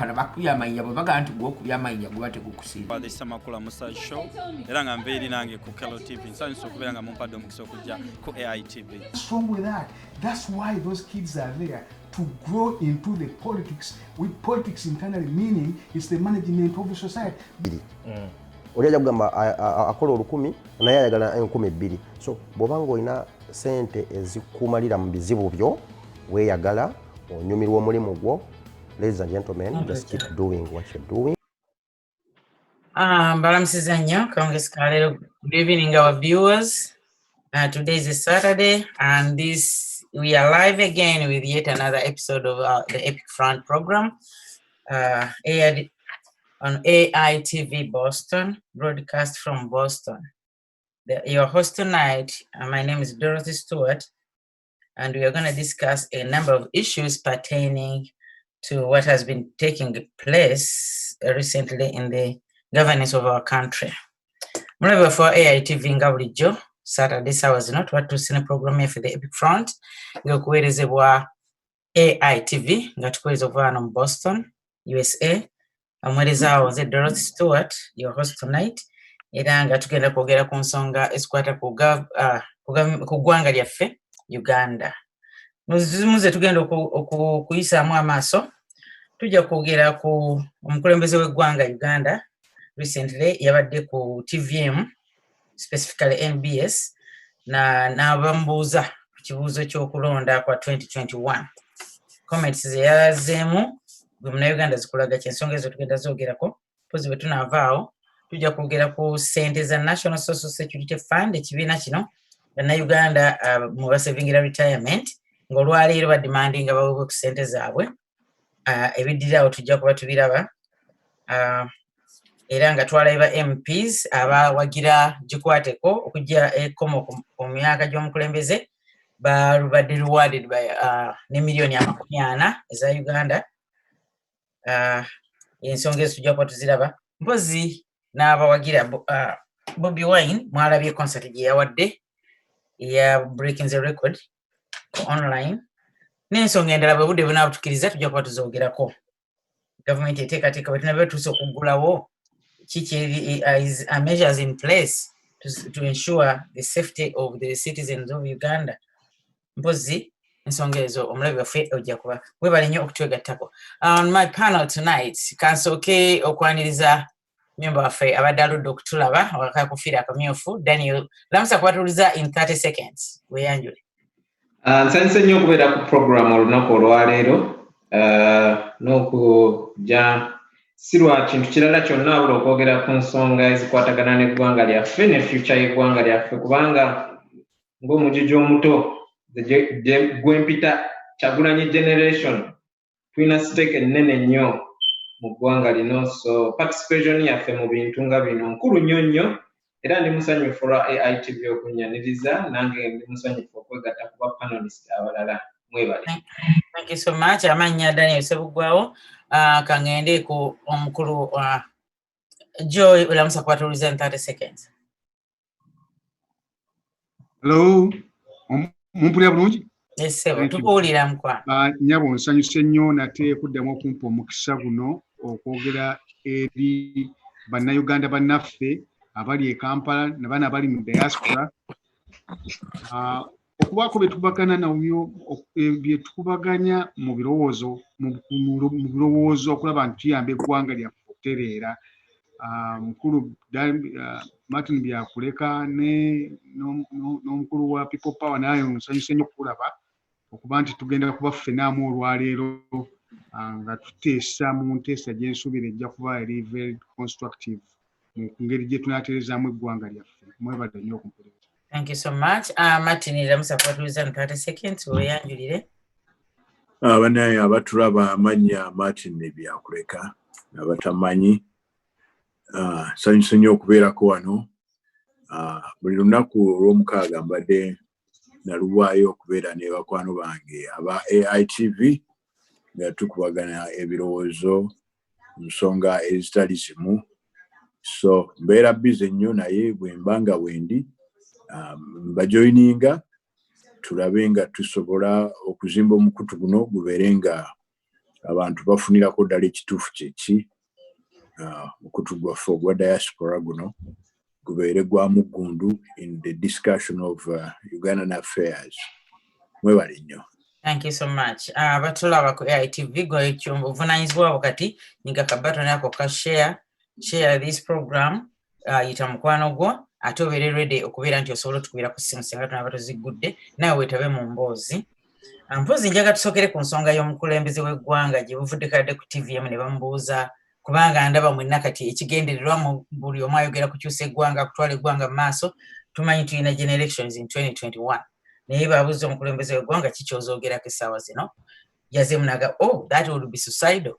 kana bakubya amanya babaga nti gwokubya amanya gubate gukusinda this Samakula Musa show era nga mbeeri nange ku Kelo TV nsanyusa okubeera nga mumpadde omukisa okujja ku AI TV. What's wrong with that? That's why those kids are there, to grow into the politics, with politics internally meaning it's the management of the society. Oliya kugamba akola 1000 naye ayagala 2,000. So bw'obanga olina sente ezikumalira mu bizibu byo weeyagala onyumirwa omulimu gwo, ladies and gentlemen, just keep doing what you're doing. Balamusiza nnyo Congress Kalero. Good evening our viewers. Today is a Saturday and we are live again with yet another episode of the Epic Front program, aired on AI TV Boston, broadcast from Boston. Your host tonight, my name is Dorothy Stewart, and we are going to discuss a number of issues pertaining to what has been taking place recently in the governance of our country. Mulaba for AI TV nga bulijjo Saturday sawa zino twatuusina program for the Epic Front ng'okuweerezebwa AI TV nga tukuweereza okuva wano mu Boston, USA. Omuweereza awo nze Dorothy Stewart, your host tonight, era nga tugenda kwogera ku nsonga ezikwata ku ggwanga lyaffe Uganda. Muze tugenda okuyisaamu amaaso, tujja kwogera ku omukulembeze w'eggwanga Uganda. Recently yabadde ku TVM, specifically NBS, n'abambuuza ku kibuuzo ky'okulonda kwa 2021. Comments ze yazeemu bwe Munnayuganda zikulaga ky'ensonga ezo tugenda zoogerako. Pozi bwe tunaavaawo tujja kwogera ku ssente za National Social Security Fund, ekibiina kino Bannayuganda mu basevingira retirement ng'olwaleero badimandinga baweebwe ku ssente zaabwe. Ebiddirirawo tujja kuba tubiraba. Era nga twalaba MPs abawagira gikwateko okujja ekkomo ku myaka gy'omukulembeze badde rewarded by ne million $40 eza Uganda. Ensonga ezo tujja kuba tuziraba. Mpozi n'abawagira Bobi Wine mwalabye concert gye yawadde ya Breaking the Record online. N'ensonga endala bwe budde bunaabutukiriza tujja kuba tuzoogerako. Gavumenti eteekateeka bwe tunaba tuuse okuggulawo measures in place to ensure the safety of the citizens of Uganda. Mpozi ensonga ezo omulabi waffe ojja kuba webale nnyo okutwegattako. On my panel tonight, kansooke okwaniriza member waffe abadde aludde okutulaba akakufiira akamyufu Daniel. Lamusa kubatuliza in 30 seconds. Weyanjule. Nsanyuse nnyo okubeera ku program olunaku olwaleero n'okujja si lwa kintu kirala kyonna wabula okwogera ku nsonga ezikwatagana n'eggwanga lyaffe ne future y'eggwanga lyaffe, kubanga ng'omugigi omuto gwempita Kyagulanyi generation tulina stake ennene nnyo mu ggwanga lino, so participation yaffe mu bintu nga bino nkulu nnyo nnyo, era ndi musanyufu lwa AI TV okunnyaniriza, nange ndi musanyufu okwegatta ku bapanelist abalala. Mwebale. Thank you so much. Amannya Daniel Sebuggwawo. Kangende ku omukulu Joy ulamusa kwatuliza in 30 seconds. Hello. Mumpulira bulungi? Yes, sir. Tukuwulira mukwa. Nyabo nsanyuse nnyo nate kuddamu okumpa omukisa guno okwogera eri Bannayuganda bannaffe abali e Kampala n'abaana abali mu diaspora. Okubaako betubagana nabyo byetukubaganya mu birowoozo okulaba nti tuyamba eggwanga lyaffe okutereera. Mukulu Martin Byakuleka n'omukulu wa People Power naye nsanyuse nnyo okulaba okuba nti tugenda kuba ffenaamu olwaleero nga tuteesa mu nteesa gy'ensuubira ejja kuba eri very constructive mu ngeri gye tunaatereezaamu eggwanga lyaffe. Mwebale nnyo okumpuliriza. Thank you so much. Martin, lamusa kwatuliza in 30 seconds. Weyanjulire. Banaye abatulaba amanya Martin Byakuleka abatamanyi. Nsanyuse nnyo okubeerako wano. Buli lunaku olw'omukaaga mbadde naluwaayo okubeera ne bakwano bange aba AI TV nga tukubagana ebirowoozo mu nsonga ezitali zimu. So mbeera busy nnyo naye bwe mbanga wendi bajoininga tulabe nga tusobola okuzimba omukutu guno gubeere nga abantu bafunirako ddala ekituufu kyeki mukutu gwaffe ogwa diaspora guno gubeere gwa muggundu in the discussion of Ugandan affairs. Mwebale nnyo. Thank you so much. Batulaba ku AITV go ekyombo obuvunanyizibwa wakati ninga kabato nako ka share this program yita mukwano gwo ate obeere ready okubeera nti osobola tukubira ku simu singa tunaba tuzigudde nawe wetabe mu mboozi. Mpozi njaga tusokere ku nsonga y'omukulembeze w'eggwanga gye buvudde kadde ku TVM ne bamubuuza kubanga ndaba mwenna kati ekigendererwa mu buli omu ayogera kukyusa eggwanga kutwala eggwanga mu maaso tumanyi tulina elections in 2021 naye babuuza omukulembeze w'eggwanga kikyozoogerako essaawa zino yazemu naga that would be suicidal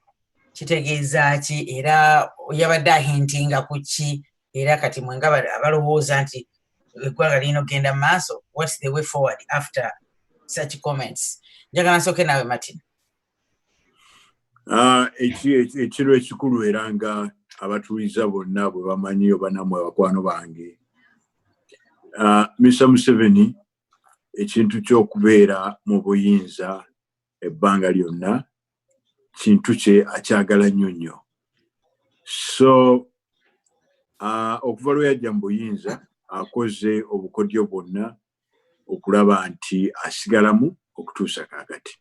kitegeeza ki era yabadde ahintinga ku ki era kati mwenga abalowooza nti eggwanga lirina okugenda mu maaso what's the way forward after such comments? Njagala nsooke nawe Martin. Ekiro ekikulu era nga abatuuliza bonna bwe bamanyi oba nammwe bakwano bange. Mr. Museveni ekintu ky'okubeera mu buyinza ebbanga lyonna kintu kye akyagala nnyo nnyo. So okuva lwe yajja mu buyinza akoze obukodyo bwonna okulaba nti asigalamu okutuusa kaakati.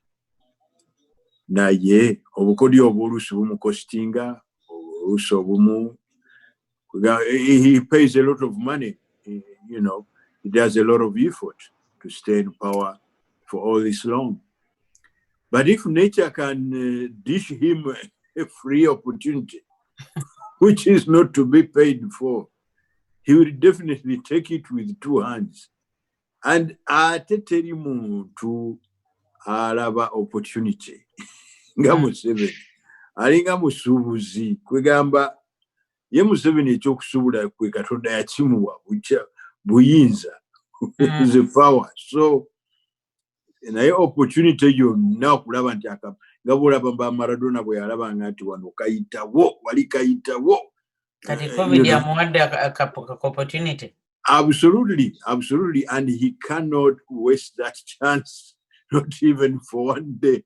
Naye obukodyo obwo oluusi bumukostinga oluusi obumu he pays a lot of money, you know, he does a lot of effort to stay in power for all this long. But if nature can dish him a free opportunity, which is not to be paid for, he will definitely take it with two hands. And ateteri muntu alaba opportunity nga Museveni alinga musuubuzi kwegamba ye Museveni ekyokusuubula kwe Katonda yakimuwa buyinza is a power. So naye opportunity yonna okulaba nti nga bw'olaba ba Maradona bwe yalabanga nti wano kayitawo wali kayitawo kati COVID yamuwadde opportunity. Absolutely, and he cannot waste that chance, not even for one day.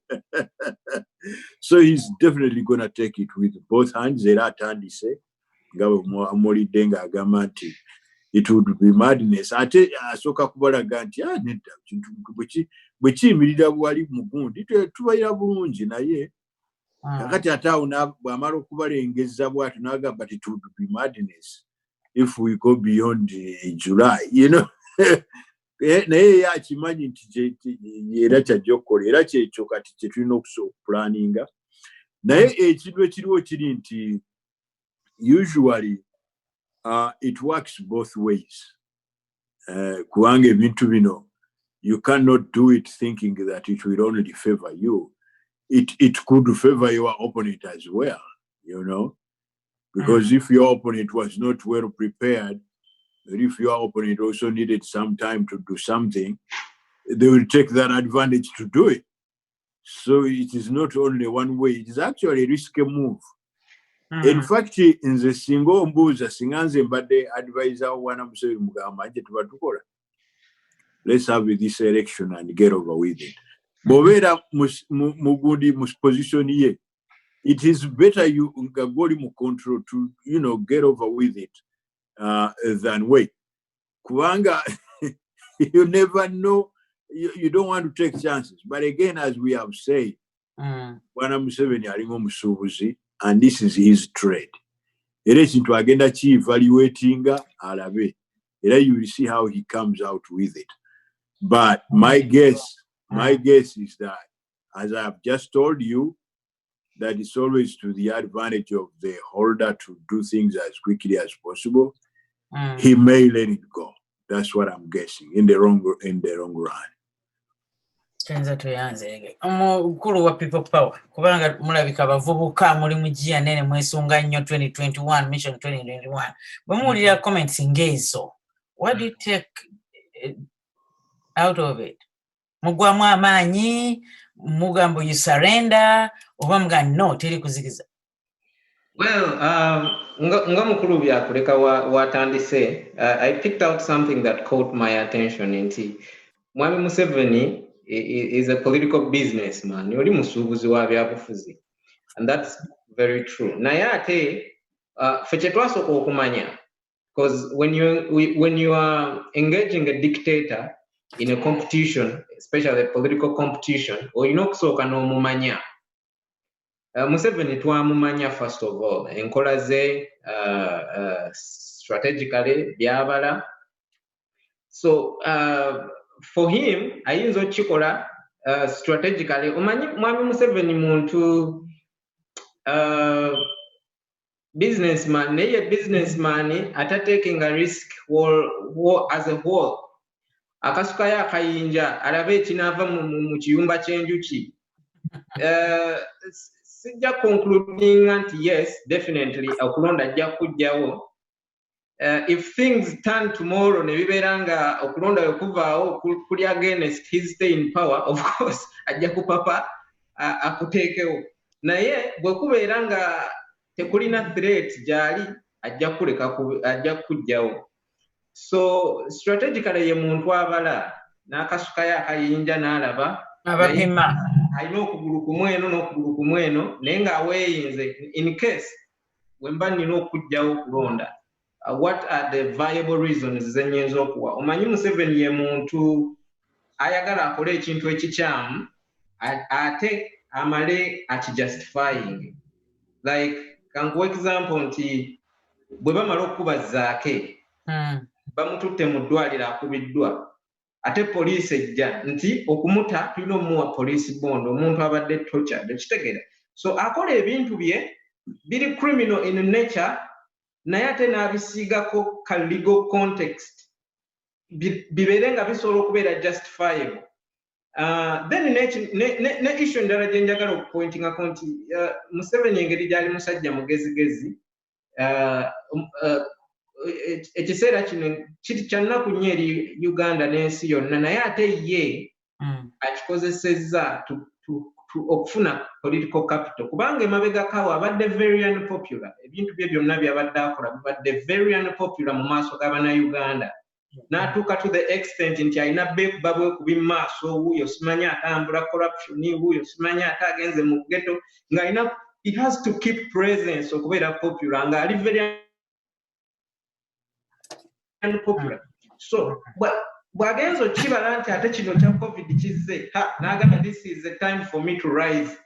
So he's definitely going to take it with both hands. It would be madness. Ate asoka kubalaga nti nedda bwe kiyimirira bwali mugundi tubayira bulungi naye kakati ate awo bw'amala okubalengeza bw'atyo n'agamba it would be madness if we go beyond July, you know. Naye yakimanyi nti era kyajja okukola era kyekyo kati kye tulina okuplaninga. Naye ekintu ekiriwo kiri nti usually it works both ways. Kubanga ebintu bino you cannot do it thinking that it will only favor you. It could favor your opponent as well, you know. Because if your opponent was not well prepared, and if your opponent also needed some time to do something, they will take that advantage to do it. So it is not only one way, it is actually a risky move. In fact, in the single mbuza singanze mbadde advisor wana Museveni mugamba nje tubatukola. Let's have this election and get over with it. Bobera mugundi position ye. It is better you go mu control to, you know, get over with it than wait. Kubanga, you never know. You don't want to take chances. But again, as we have said, Bwana Museveni alingo musuubuzi, and this is his trade. Era ekintu agenda ki-evaluatinga alabe. Era you will see how he comes out with it. But my guess is that, as I have just told you, that is always to the advantage of the holder to do things as quickly as possible. He may let it go. That's what I'm guessing in the long run. Kenza tuyanze omukulu wa people power kubanga mulabika bavubuka muri mujia nene mwesunga nnyo 2021 mission 2021 bamulira comments ngezo. What do you take out of it? Mugwamu amaanyi mugambo you surrender oba mga no teri kuzikiza? Well, nga mukulu byakuleka watandise, I picked out something that caught my attention. Nti Mwami Museveni is a political businessman. Yoli musuubuzi wa byabufuzi. And that's very true. Nayate, fechetwaso okumanya, because when you are engaging a dictator in a competition, especially a political competition, or you know kusoka no mumanya. Museveni twamumanya first of all. Enkola ze strategically byabala. So for him, ayinza chikola strategically. Mwami Museveni muntu businessman, naye businessman taking a risk as a whole. Akasuka ya kayinja alabe kinava mu kiyumba ky'enjuki. Sijja concluding anti yes, definitely okulonda ajja kujjawo. If things turn tomorrow ne bibeera nga okulonda okuvaawo kuli against his stay in power, of course ajja kupapa akuteekewo. Naye bwe kubeera nga tekulina threat gyali ajja kujjawo. So strategically ye muntu abala n'akasuka ya kayinja n'alaba abapima alina okugulu ku mweno naye ng'aweeyinze in case wemba nina okujjawo okulonda. What are the viable reasons ze nnyinza okuwa? Omanyi Museveni ye muntu ayagala akole ekintu ekikyamu ate amale akijustifying. Like kankuwa example nti bwe bamala okukuba zaake bamututte mu ddwaliro akubiddwa ate poliisi ejja nti okumuta tulina omuwa poliisi bond omuntu abadde tortured ekitegeera. So akola ebintu bye biri criminal in nature naye ate n'abisiigako ka legal context bibeere nga bisobola okubeera justifiable. Then ne issue endala gye njagala okupointingako nti Museveni engeri gy'ali musajja mugezigezi ekiseera kino kiti kya nnaku nnyo eri Uganda n'ensi yonna naye ate ye akikozesezza okufuna political capital kubanga emabegakawo abadde very unpopular. Ebintu bye byonna byabadde akola bibadde very unpopular mu maaso g'Abannayuganda. N'atuuka to the extent nti alina beekuba bwekubi mu maaso, wuuyo simanyi atambula corruption, wuuyo simanyi ate agenze mu ghetto ng'alina he has to keep presence okubeera popular ng'ali very unpopular. So bw'agenza okibala nti ate kino kya covid kizze n'agamba this is the time for me to rise.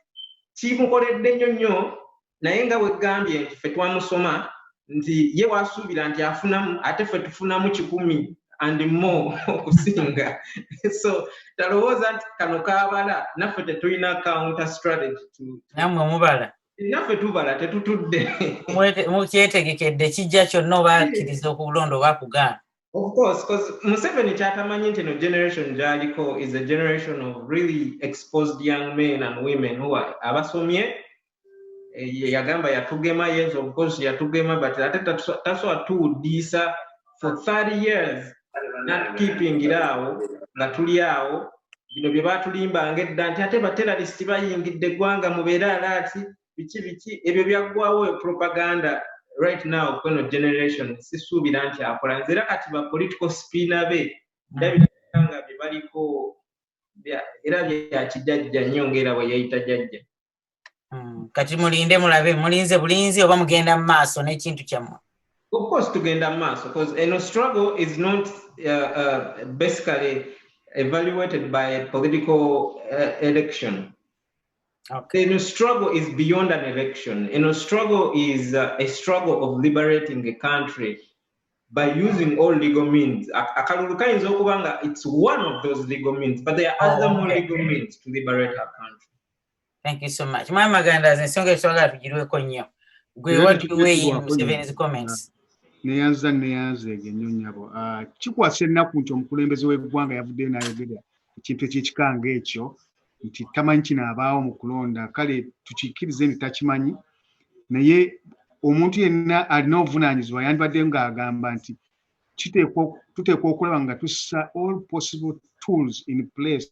Kimukoledde nnyo naye nga bwegambye nti ffe twamusoma nti ye wasuubira nti afunamu ate ffe tufunamu 10 and more okusinga. So talowooza nti kano kaabala naffe tetulina counter strategy. Nammwe mubala. Naffe tubala tetutudde. Mukyetegekedde kijja kyonna oba akkiriza okulonda oba kugaana. Of course, because Museveni kyatamanyi nti no generation gy'aliko is a generation of really exposed young men and women who are abasomye. Yagamba yatugema, yes, of course yatugema, but ate tasobola tuwuddisa for 30 years not keeping it awo nga tuli awo bino bye baatulimbanga edda nti ate bateralisti bayingidde eggwanga mubeere alaati biki ebyo byaggwawo propaganda. Right now kweno generation sisuubira nti akola nzera kati ba political spinner be ndabiranga bye baliko era byakijjajja nnyo ng'era bwe yayita jjajja. Kati mulinde mulabe mulinze bulinzi oba mugenda mu maaso n'ekintu kyammwe? Of course tugenda mu maaso because a struggle is not basically evaluated by a political election. Okay. The struggle is beyond an election. A struggle is a struggle of liberating a country by using all legal means. It's one of those legal means, but there are other more legal means to liberate our country. Thank you so much. My Magandas and Songa Soga Figureko Nyo. What do you weigh in Museveni's comments? Neyanza egenyo nyabo. Kikwasa ennaku nti omukulembeze w'eggwanga yavudde n'ayogera ekintu ekikikanga ekyo nti tamanyi kinaabaawo mu kulonda kale tukikkirize nti takimanyi naye omuntu yenna alina obuvunaanyizibwa yandibadde ng'agamba nti tuteekwa okulaba nga tussa all possible tools in place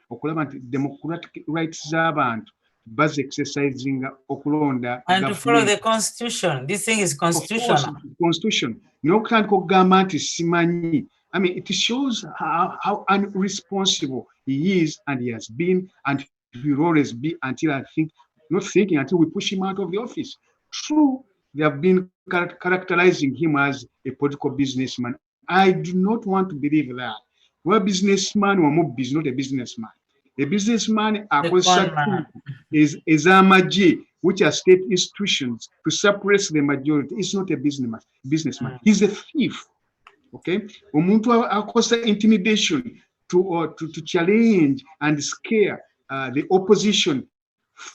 okulaba nti democratic rights z'abantu baz exercising okulonda and to follow the constitution. This thing is constitutional. Constitution. N'okutandika okugamba nti simanyi. I mean, it shows how unresponsible he is and he has been and he will always be until I think not thinking until we push him out of the office. True, they have been characterizing him as a political businessman. I do not want to believe that. Well, businessman is not a businessman. A businessman is a maji, which are state institutions to suppress the majority. It's not a businessman. He's a thief. Okay? Umuntu akosa intimidation to challenge and scare the opposition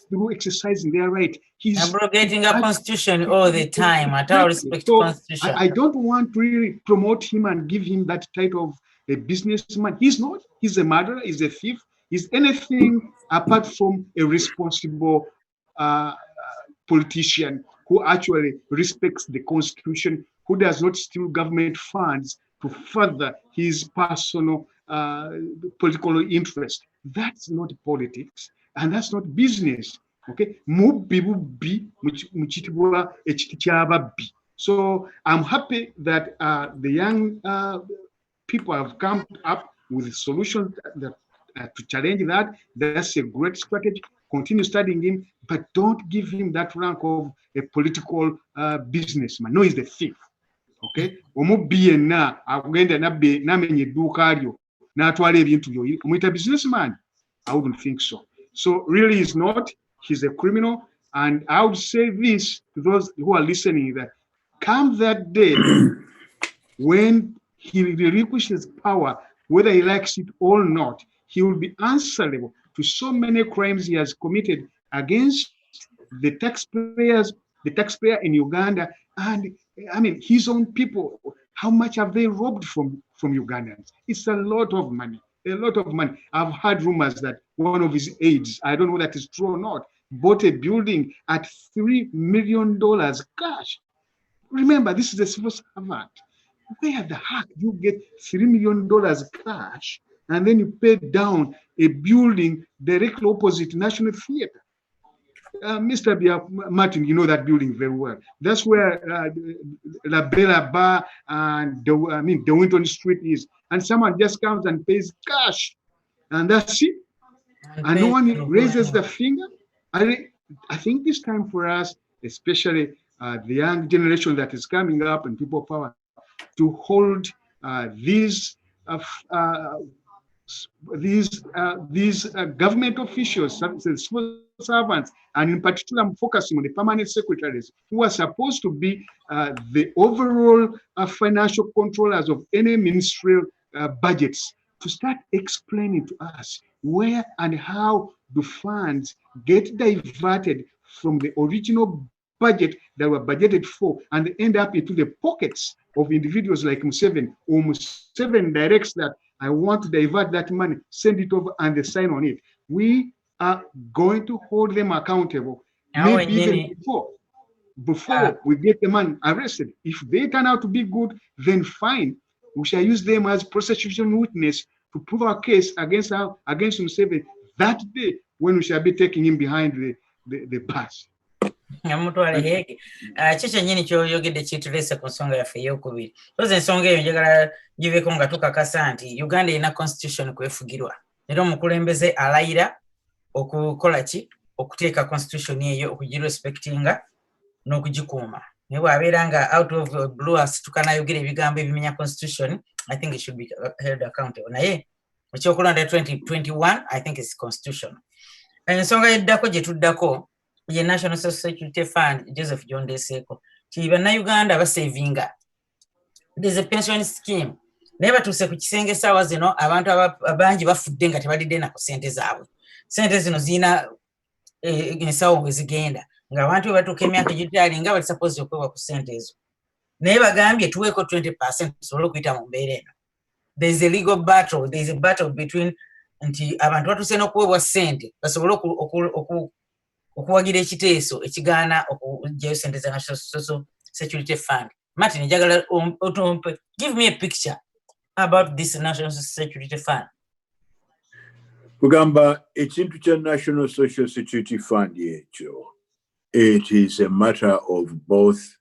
through exercising their right. He's abrogating a constitution all the time. At all respect to constitution. I don't want to really promote him and give him that title of a businessman. He's not. He's a murderer. He's a thief. He's anything apart from a responsible politician who actually respects the constitution, who does not steal government funds to further his personal political interest. That's not politics, and that's not business. Okay, so I'm happy that the young people have come up with solutions that to challenge that. That's a great strategy. Continue studying him, but don't give him that rank of a political businessman. No, he's the thief. Okay? Businessman. I wouldn't think so. So really he's not. He's a criminal. And I would say this to those who are listening, that come that day when he relinquishes power, whether he likes it or not, he will be answerable to so many crimes he has committed against the taxpayer in Uganda, and I mean his own people. How much have they robbed from Ugandans? It's a lot of money. A lot of money. I've heard rumors that one of his aides, I don't know that is true or not, bought a building at $3 million cash. Remember, this is a civil servant. Where the heck do you get $3 million cash and then you pay down a building directly opposite National Theatre? Mr. Martin, you know that building very well. That's where La Bella Bar and the Winton Street is. And someone just comes and pays cash, and that's it. And no one raises the finger. I think this time for us, especially the young generation that is coming up and people of power, to hold these government officials, civil servants, and in particular, I'm focusing on the permanent secretaries who are supposed to be the overall financial controllers of any ministerial budgets, to start explaining to us where and how the funds get diverted from the original budget that were budgeted for and end up into the pockets of individuals like Museveni, or Museveni directs that I want to divert that money, send it over, and they sign on it. We are going to hold them accountable, maybe even before we get the man arrested. If they turn out to be good, then fine. We shall use them as prosecution witness to prove our case against Museveni that day when we shall be taking him behind the bars. Yamutwale heke chiche nyini kyoyogedde kitulese ku nsonga yaffe ey'okubiri. Toze ensonga eyo njagala giveko nga tukakasa nti Uganda erina constitution kwefugirwa, era omukulembeze alayira okukola ki, okuteeka constitution eyo, okugirespectinga n'okugikuuma. Naye bw'abeera nga out of blue asitukanaayogera ebigambo ebimenya constitution, I think it should be held accountable. Naye ekyokulonda 2021 I think is constitutional. Ensonga yeddako gye tuddako ye National Social Security Fund, Joseph John Deseko. Bannayuganda basevinga. There's a pension scheme. Naye batuuse ku kisenge saawa zino abantu abangi bafudde nga tebalidde na ku ssente zaabwe. Ssente zino zirina ensawo bwe zigenda. Nga abantu bwe batuuka emyaka egitali nga bali suppose okwebwa ku ssente ezo. Naye bagambye tuweeko 20% tusobole okuyita mu mbeera eno. There's a legal battle. There's a battle between nti abantu batuuse n'okuweebwa ssente basobole okuwagira ekiteeso ekigaana okuggyayo ssente za National Social Security Fund. Martin, njagala otumpe, give me a picture about this National Security Fund. Kugamba ekintu kya National Social Security Fund ekyo, it is a matter of both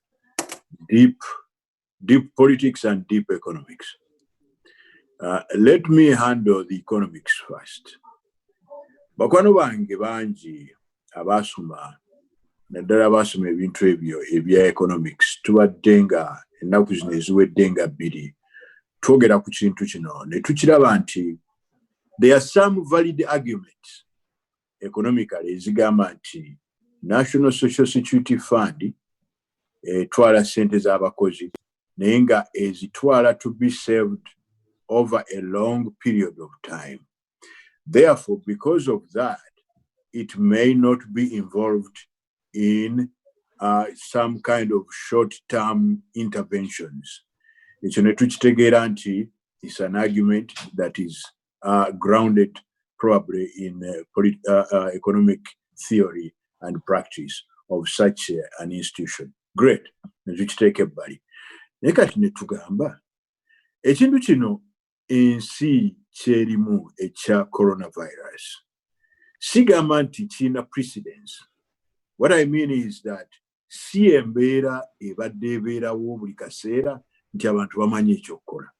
deep politics and deep economics. Let me handle the economics first. Bakwano bange bangi abasoma naddala basoma ebintu ebyo ebya economics tubadde nga ennaku zino eziwedde nga 2 twogera ku kintu kino ne tukiraba nti there are some valid arguments economically ezigamba nti National Social Security Fund etwala sente z'abakozi naye nga ezitwala to be saved over a long period of time. Therefore, because of that, it may not be involved in some kind of short-term interventions. It's an argument that is grounded probably in economic theory and practice of such an institution. Great. Nekati netugamba ekintu kino ensi kyerimu ekya coronavirus sigamba nti kina precedence. What I mean is that si embeera ebadde ebeerawo buli kaseera nti abantu bamanyi ekyokukola.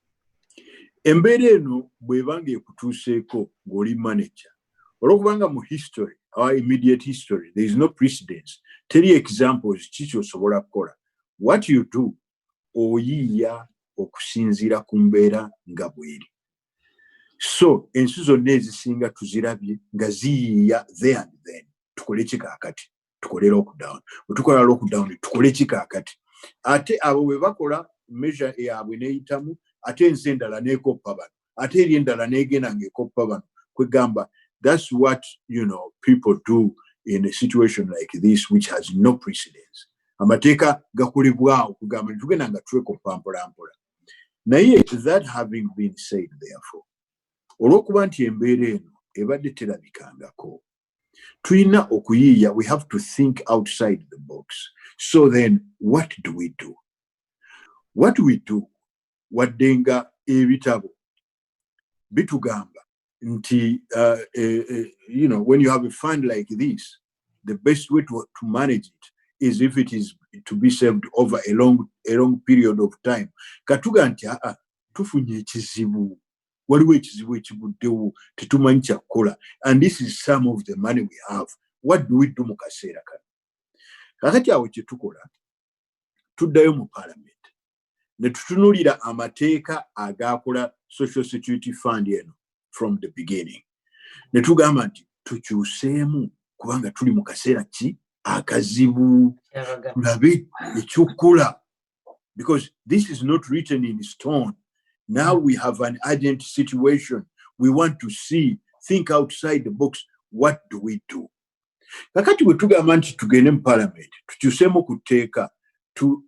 Embeera eno bw'ebanga ekutuuseeko ng'oli manager olwokubanga mu history, our immediate history, there is no precedence. Teri examples kiki osobola kukola. What you do oyiiya okusinziira ku mbeera nga bweri. So ensi zonna ezisinga tuzirabye nga ziyiiya there and then. Tukole ki kaakati? Tukole lockdown. Bwe tukola lockdown tukole ki kaakati? Ate abo bwe bakola measure yaabwe n'eyitamu ate ensi endala n'ekoppa bano ate eri endala n'egenda ng'ekoppa bano kwegamba. That's what, people do in a situation like this, which has no precedence. Amateeka gakolebwawo kugamba tugenda nga twekoppa mpolampola. Naye that having been said, therefore, olw'okuba nti embeera eno ebadde terabikangako, tulina okuyiiya, we have to think outside the box. So then, what do we do? What we do, wadde nga ebitabo bitugamba nti, when you have a fund like this, the best way to manage it is if it is to be saved over a long period of time. Katuga nti tufunye ekizibu, waliwo ekizibu ekibuddewo tetumanyi kyakukola, and this is some of the money we have. What do we do mu kaseera kano? Kakati awo kye tukola, tuddayo mu parliament ne tutunuulira amateeka agakola social security fund eno from the beginning. Ne tugamba nti tukyuseemu kubanga tuli mu kaseera ki akazibu, tulabe ekyokukola, because this is not written in stone. Now we have an urgent situation. We want to think outside the box. What do we do? Kakati bwe tugamba nti tugende mu parliament tukyuseemu kuteeka to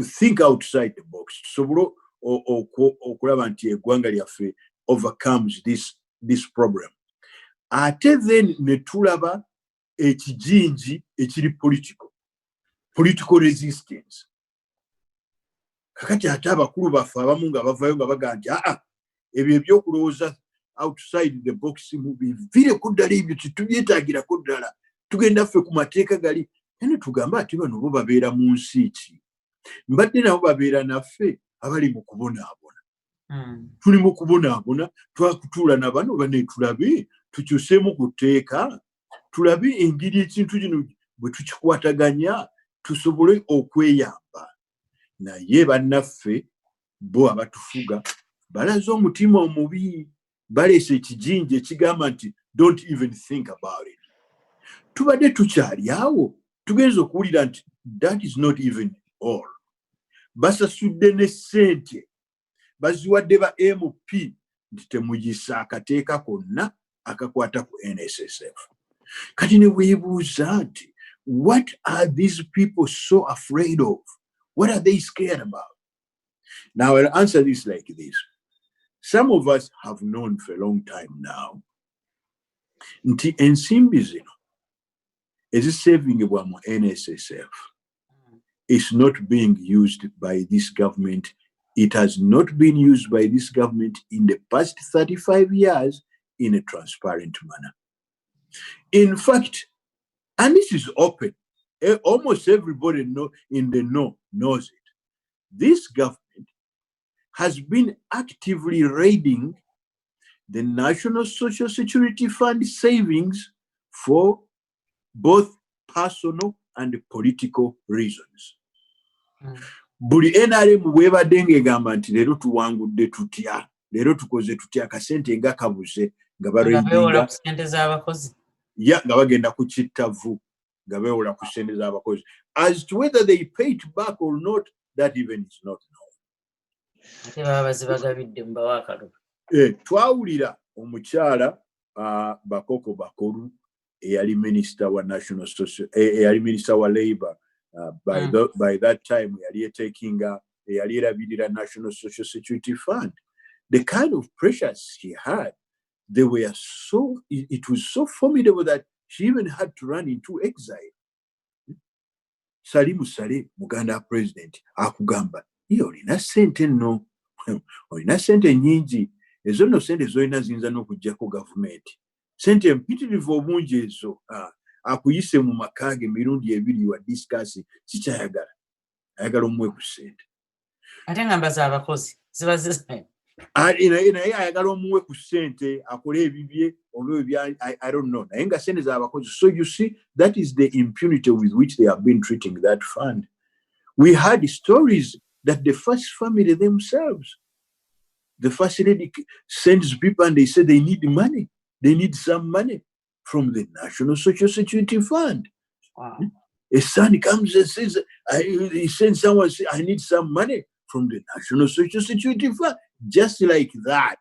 think outside the box, tusobole okulaba nti eggwanga lyaffe overcomes this problem. Ate then ne tulaba ekijinji ekiri political resistance. Kakati ate abakulu baffe abamu nga bavayo nga bagamba nti ebyo ebyokulowooza outside the box mubiviireko ddala, ebyo tetubyetaagirako ddala, tugenda ffe ku mateeka gali. Ene tugamba ati bano bo babeera mu nsi ki? Mbadde nabo babeera naffe abali mu kubonaabona. Tuli mu kubonaabona, twakutuula na bano bane tulabe tukyuseemu kuteeka, tulabe engeri ekintu kino bwe tukikwataganya tusobole okweyamba. Naye bannaffe bo abatufuga balaze omutima omubi, baleese ekijinja ekigamba nti don't even think about it. Tubadde tukyali awo tugenza okuwulira nti that is not even all. Basasudde ne ssente baziwadde ba MP nti temuyisa akateeka konna akakwata ku NSSF. Kati ne weebuuza nti what are these people so afraid of? What are they scared about? Now I'll answer this like this. Some of us have known for a long time now nti ensimbi zino ezisavingibwa mu NSSF is not being used by this government. It has not been used by this government in the past 35 years in a transparent manner. In fact, and this is open, almost everybody in the know knows it. This government has been actively raiding the National Social Security Fund savings for both personal and political reasons. Buli NRM bwebadde ng'egamba nti leero tuwangudde tutya, leero tukoze tutya, akasente nga kabuze nga beewola ku ssente z'abakozi. Yeah, nga bagenda ku kittavu nga beewola ku ssente z'abakozi. As to whether they pay it back or not, that even is not known. Ate baba bazibagabidde mu bawaakalu. Twawulira omukyala Bakoko Bakolu eyali minister wa national social eyali minister wa labor by that time yali taking yali erabirira national social security fund. The kind of pressures she had, they were so, it was so formidable that she even had to run into exile. Salimu Sale Muganda president akugamba iyo olina sente nno olina sente nyingi ezo nno sente zolina ziyinza n'okuggyako gavumenti sente empitirivu obungi ezo akuyise mu makage mirundi ebiri wa discuss kikyayagala ayagala omuwe ku sente ate ngamba z'abakozi ziba zise naye ayagala omuwe ku sente akole ebibye oba ebya I don't know naye nga sente z'abakozi. So you see, that is the impunity with which they have been treating that fund. We had stories that the first family themselves, the first lady sends people and they say they need money. They need some money from the National Social Security Fund. Wow. A son comes and says, he sends someone say, I need some money from the National Social Security Fund. Just like that.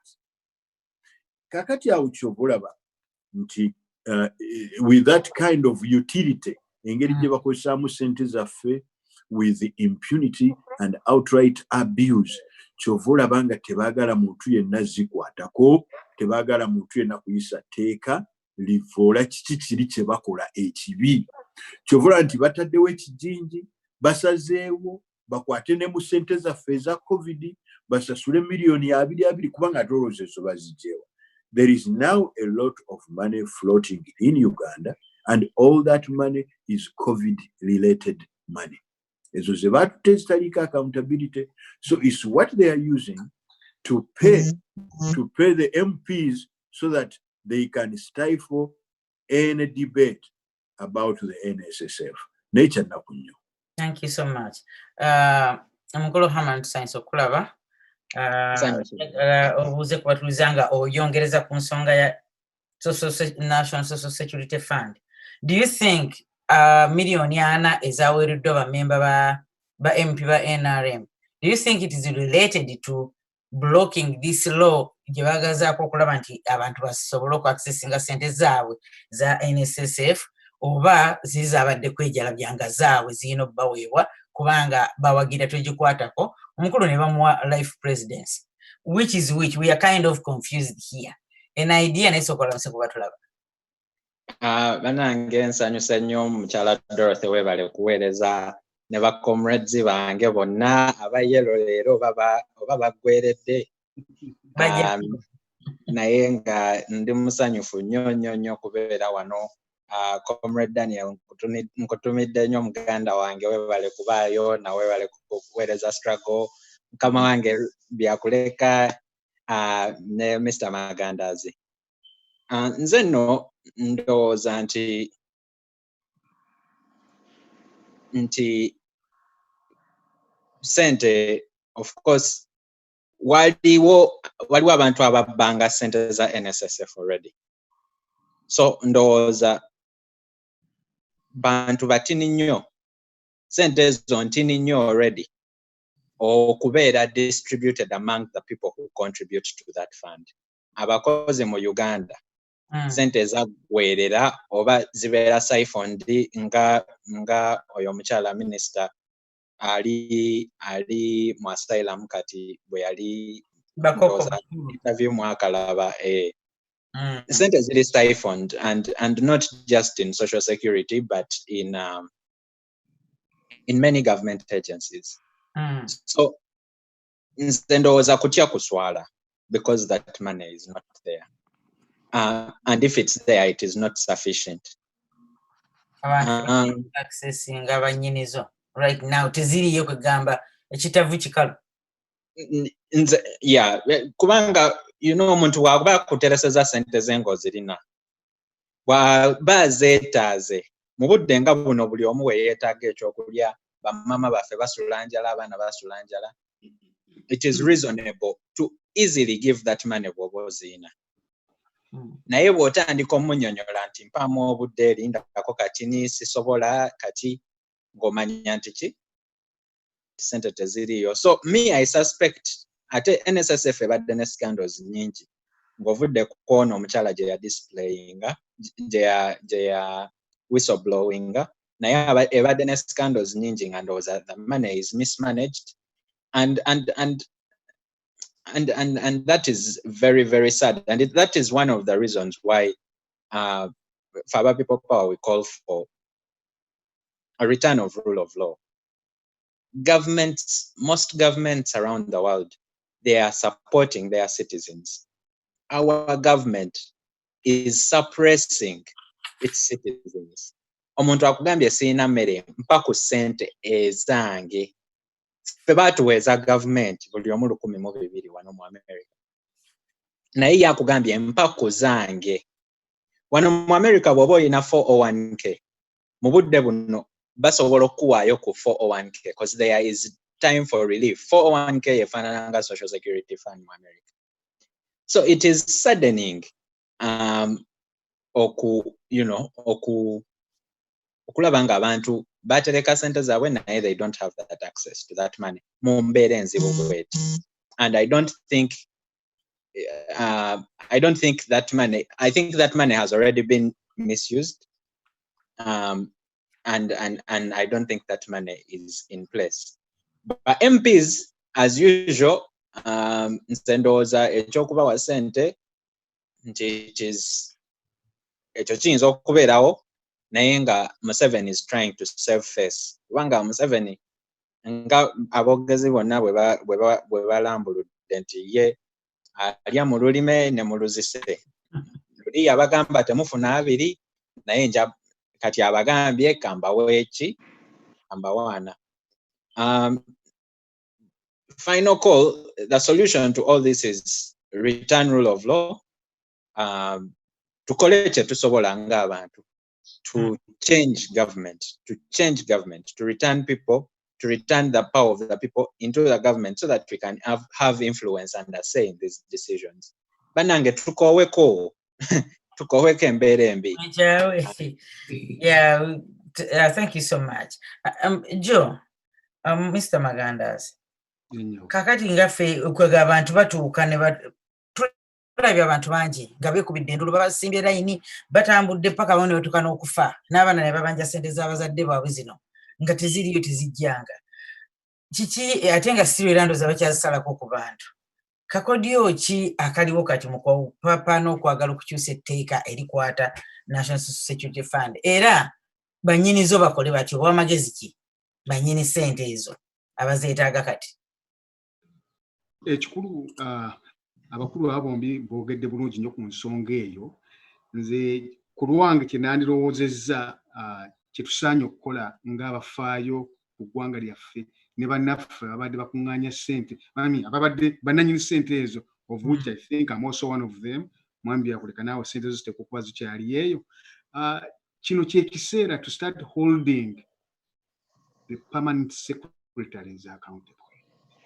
Kakati auchobolaba nti with that kind of utility, engeri gye bakozesaamu sente zaffe with the impunity and outright abuse, kyovolaba nga tebaagala muntu yenna zikwatako, tebaagala muntu yenna kuyisa teeka livoola kiki kiri kye bakola ekibi. Kyovola nti bataddewo ekijinji, basazeewo bakwate ne mu sente zaffe eza COVID, basasule millioni 22 kubanga dollars ezo bazijeewa. There is now a lot of money floating in Uganda, and all that money is COVID-related money. Ezo ze batute zitalika accountability. So it's what they are using to pay the MPs so that they can stifle any debate about the NSSF. Nature nakunyo. Thank you so much. Mukolo Haman Science Okulaba. Obuze kubatulizanga oyongereza ku nsonga ya National Social Security Fund. Do you think million yana ezaweereddwa bamemba ba MP ba NRM, do you think it is related to blocking this law gye bagazaako okulaba nti abantu basobole okuaccessinga sente zaabwe za NSSF, oba zizabadde kwejalabyanga zaabwe zirina obbaweebwa kubanga bawagira twegikwatako omukulu ne bamuwa life presidency? Which is which? We are kind of confused here. An idea naye sokola nse kubatulaba. Banange nsanyusa nnyo mukyala Dorothy webale okuweereza ne ba comrades bange bonna abayelo leero oba baggweredde. Naye nga ndi musanyufu nnyo kubeera wano. Comrade Daniel nkutumidde nnyo muganda wange webale kubaayo na webale kuweereza struggle mukama wange byakuleka ne Mr. Magandazi. Nze nno ndowooza nti sente, of course waliwo abantu ababbanga sente za NSSF already. So ndowooza bantu batini nnyo, sente ezo ntini nnyo already okubeera distributed among the people who contribute to that fund. Abakozi mu Uganda sente ezagwerera oba zibeera siphoned nga oyo mukyala minister ali mu asylum kati bwe yali interview mwakalaba sente ziri stifled and not just in social security but in many government agencies. So ndowooza kutya kuswala because that money is not there. And if it's there, it is not sufficient. Accessing abanyinizo right now teziriyo kugamba ekitavu kikalu. Yeah, kubanga omuntu wakuba kutereseza sente zengo zirina waba zeetaaze mu budde nga buno buli omu we yeetaaga ekyokulya, bamama baffe basula njala, abaana basula njala. It is reasonable to easily give that money bw'oba oziina. Naye bw'otandika omunnyonnyola nti mpaamu obudde, lindako kati sisobola, kati ng'omanya nti ki sente teziriyo. So me I suspect ate NSSF ebadde ne scandals nnyingi ng'ovudde ku kwono omukyala gye ya displayinga, gye ya whistleblowinga, naye ebadde ne scandals nnyingi nga ndowooza the money is mismanaged and that is very, very sad. And that is one of the reasons why for our people power we call for a return of rule of law. Governments, most governments around the world, they are supporting their citizens. Our government is suppressing its citizens. Omuntu akugambye sirina mmere mpa ku ssente ezange. Ffe baatuweeza government buli omu 1,200 wano mu America. Naye yakugambye mpa ku zange. Wano mu America bw'oba olina 401k, mu budde buno basobola okuwaayo ku 401k because there is time for relief. 401k efaanana nga social security fund mu America. So it is saddening okulaba nga abantu batereka sente zaabwe naye they don't have that access to that money mu mbeera enzibu bweti. And I don't think that money, I think that money has already been misused, and I don't think that money is in place. But MPs, as usual, ndowooza ekyokubawa sente nti ekyo kiyinza okubeerawo naye nga Museveni is trying to save face. Kubanga Museveni nga aboogezi bonna bwe balambuludde nti ye alya mu lulime ne mu luzise. Luli yabagamba temufuna abiri naye kati abagambye kambawo eki kambawaana. Final call, the solution to all this is return rule of law. Tukole kye tusobola ng'abantu to change government, to return people, to return the power of the people into the government so that we can have influence and a say in these decisions. Banange tukoweko embeera embi. Yeah, thank you so much. Joe, Mr. Magandas, kakati ngaffe okwega abantu batuuka ne tulabye abantu bangi nga beekubidde endulu babasimbye layini batambudde paka bano batuuka n'okufa n'abaana ne babanja ssente z'abazadde baabwe zino nga teziriyo tezijjanga. Kiki ate nga sirwera ndooza bakyazisalako ku bantu. Kakodyo ki akaliwo kati mu kupapa n'okwagala okukyusa etteeka erikwata National Security Fund era bannyinizo bakole batyo bw'amagezi ki bannyini ssente ezo abazeetaaga kati? Ekikulu abakulu abo bombi boogedde bulungi nnyo ku nsonga eyo. Nze ku lwange kye nandirowoozezza kye tusaanye okukola ng'abafaayo ku ggwanga lyaffe ne bannaffe abadde bakuŋŋaanya ssente ababadde bannannyini ssente ezo, of which I think I'm also one of them. Mwambi yakuleka naawe ssente zo ziteekwa okuba zikyali eyo. Kino kye kiseera to start holding the permanent secretaries accountable.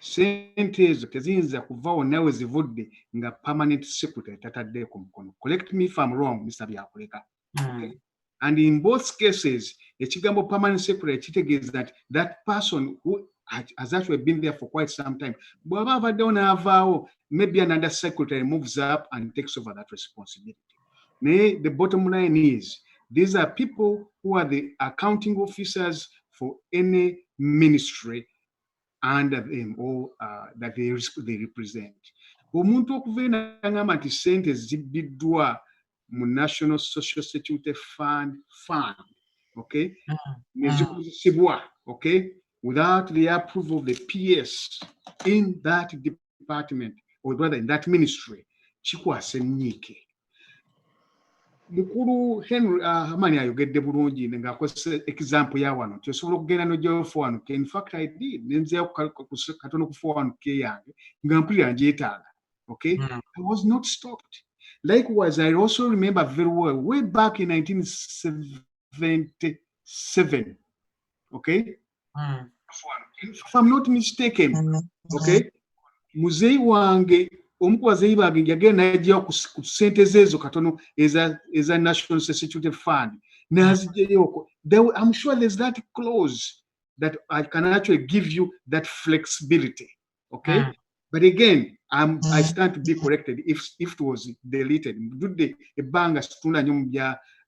Sente ezo teziyinza kuvaawo nawe zivudde nga permanent secretary tataddeeko mukono. Correct me if I'm wrong, Mr. Byakuleka. Okay. And in both cases, ekigambo permanent secretary kitegeeza that person who has actually been there for quite some time. Bw'aba abaddewo n'avaawo, maybe another secretary moves up and takes over that responsibility. Naye the bottom line is, these are people who are the accounting officers for any ministry under them or that they represent. Omuntu okuva n'agamba nti ssente zibbiddwa mu National Social Security Fund, okay, nezikozesebwa, okay, without the approval of the PS in that department, or rather in that ministry, kikwasa ennyiike. Mukulu Henry Hamani ayogedde bulungi ng'akozesa example ya wano nti osobola okugenda n'ojjayo 401k. In fact, I did. Nenzeeyo katono ku 401k yange nga mpulira ngyetaaga. Okay? I was not stopped. Likewise, I also remember very well, way back in 1970, 7. Okay? If I'm not mistaken, okay? Muzeyi wange omukwazei bage yagenda najja ku sente zezo katono eza National Security Fund. I'm sure there's that clause that I can actually give you that flexibility. Okay? But again, I stand to be corrected if it was deleted.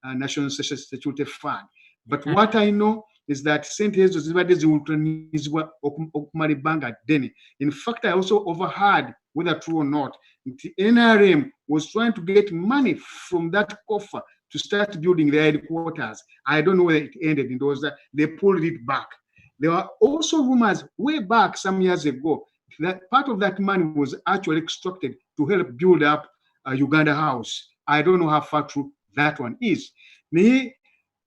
National Security Fund. But what I know is that sente ezo zibadde ziwuliranizibwa okumala ebbanga ddene. In fact, I also overheard, whether true or not, the NRM was trying to get money from that coffer to start building their headquarters. I don't know where it ended. It was that they pulled it back. There were also rumors way back some years ago that part of that money was actually extracted to help build up a Uganda house. I don't know how far true that one is. Naye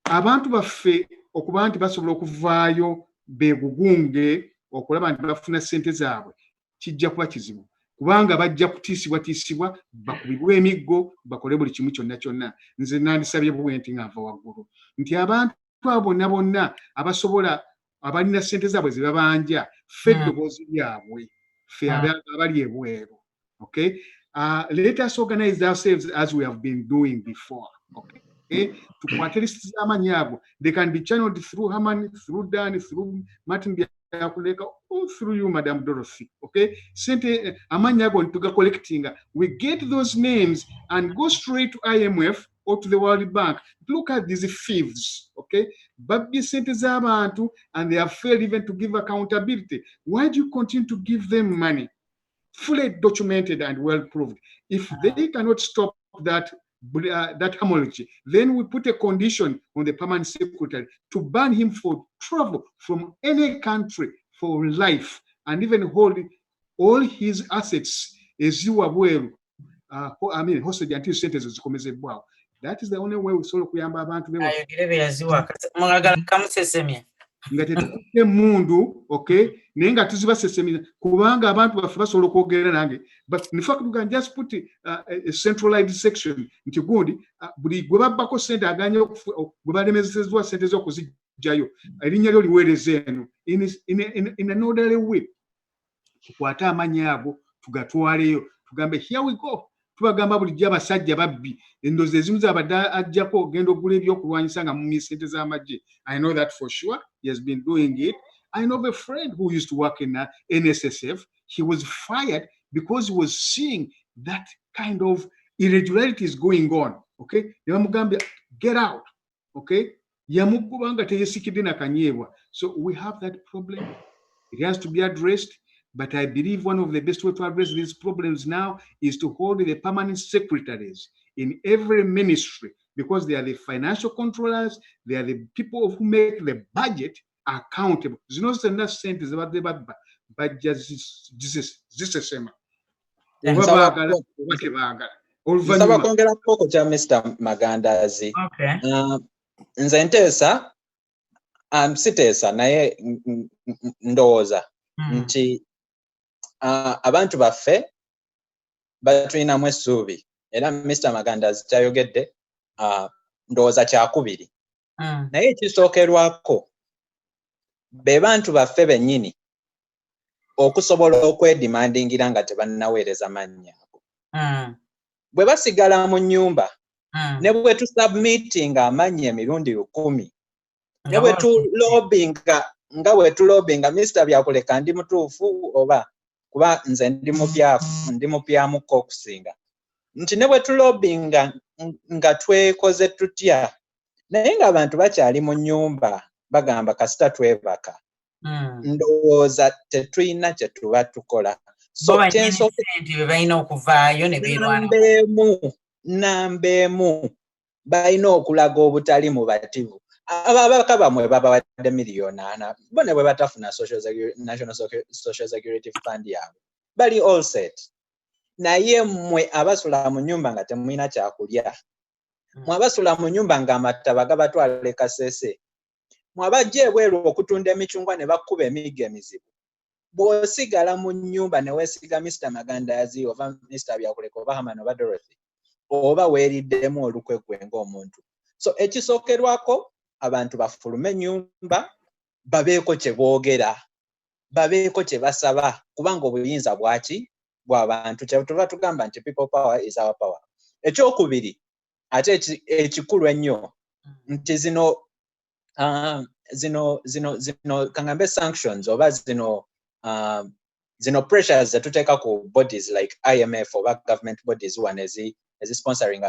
abantu baffe okuba nti basobola okuvaayo beegugunge okulaba nti bafuna ssente zaabwe kijja kuba kizibu kubanga bajja kutiisibwa bakubibwa emiggo bakole buli kimu kyonna. Nze nandisabye bwenti nga nva waggulu nti abantu abo bonna abasobola abalina ssente zaabwe ze babanja ffe eddoboozi lyabwe ffe abali ebweru. Okay? Let us organize ourselves as we have been doing before. Okay? To at least they can be channeled through Haman, through Dan, through Martin Biakuleka, or through you, Madam Dorothy. Okay? Sente Amanyago and Tuga collecting. We get those names and go straight to IMF or to the World Bank. Look at these thieves. Okay? Babi Sente Zabantu, and they have failed even to give accountability. Why do you continue to give them money? Fully documented and well proved. If they cannot stop that hemorrhage, then we put a condition on the permanent secretary to ban him for travel from any country for life and even hold all his assets as you are well. Hostage until sentences zikomezebwawo. That is the only way we solo kuyamba abantu nga tetukutte mundu. Okay, naye nga tuzibasesemeza kubanga abantu baffe basobola okwogera nange, but in fact we can just put a centralized section nti gundi buli gwe babbako sente aganye gwe balemezezebwa sente z'okuzijjayo erinnya lyo liweereza eno in an orderly way. Tukwate amannya ago tugatwaleyo tugambe here we go. Tubagamba bulijjo abasajja babbi endowooza ezimu zabadde ajjako ogenda ogula ebyokulwanyisa nga mu sente z'amagye. I know that for sure. He has been doing it. I know a friend who used to work in NSSF. He was fired because he was seeing that kind of irregularities going on. Okay? Yamugambye, get out. Okay? Yamugubanga teyesikidde na kanyeebwa. So we have that problem. It has to be addressed. But I believe one of the best way to address these problems now is to hold the permanent secretaries in every ministry, because they are the financial controllers, they are the people who make the budget accountable. Zino zonna sente zibadde babba bajja zisesema. Nsaba kwongera koko kya Mr. Magandazi. Nze nteesa, siteesa naye ndowooza nti abantu baffe batulinamu essuubi era Mr. Magandazi kyayogedde ndowooza kyakubiri. Naye ekisookerwako be bantu baffe bennyini okusobola okwedimandingira nga tebannaweereza mannya ago. Bwe basigala mu nnyumba ne bwe tusubmitinga amannya emirundi 10 ne bwe tulobinga nga bwe tulobinga Mr. Byakuleka ndi mutuufu oba kuba nze ndi mupyamuko okusinga nti ne bwe tulobinga nga twekoze tutya naye nga abantu bakyali mu nnyumba bagamba kasita twebaka. Ndowooza tetulina kye tuba tukola. So balina okuvaayo ne beerwana nambeemu balina okulaga obutali mubativu. Ababaka bamwe babawadde miliyoni 4 bo ne bwe batafuna National Social Security Fund yaabwe bali all set. Naye mmwe abasula mu nnyumba nga temulina kyakulya, mmwe abasula mu nnyumba nga amataba gabatwala Kasese, mmwe abajja ebweru okutunda emicungwa ne bakkuba emigga emizibu, bw'osigala mu nnyumba ne weesiga Mr. Magandazi oba Mr. Byakuleka oba Haman oba Dorothy oba weeriddemu olukwe gwe ng'omuntu. So ekisookerwako abantu bafulume ennyumba babeeko kye boogera babeeko kye basaba kubanga obuyinza bwaki bw'abantu kyetuba tugamba nti people power is our power. Ekyokubiri ate ekikulu ennyo nti zino kangambe sanctions oba zino pressures zetuteeka ku bodies like IMF oba government bodies one ezi sponsoring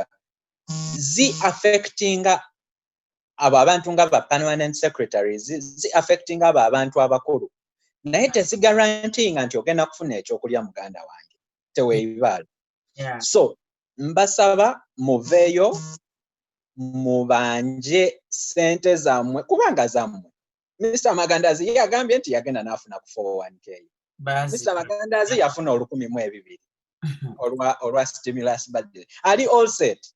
affectinga abo abantu nga ba permanent secretaries zi affecting abo abantu abakulu naye tezigarantinga nti ogenda kufuna ekyokulya muganda wange teweebala. So mbasaba muveeyo mubanje sente zammwe kubanga zammwe. Mr. Magandazi yagambye nti yagenda n'afuna ku 401k. Mr. Magandazi yafuna 1,200 olwa stimulus budget. Ali all set.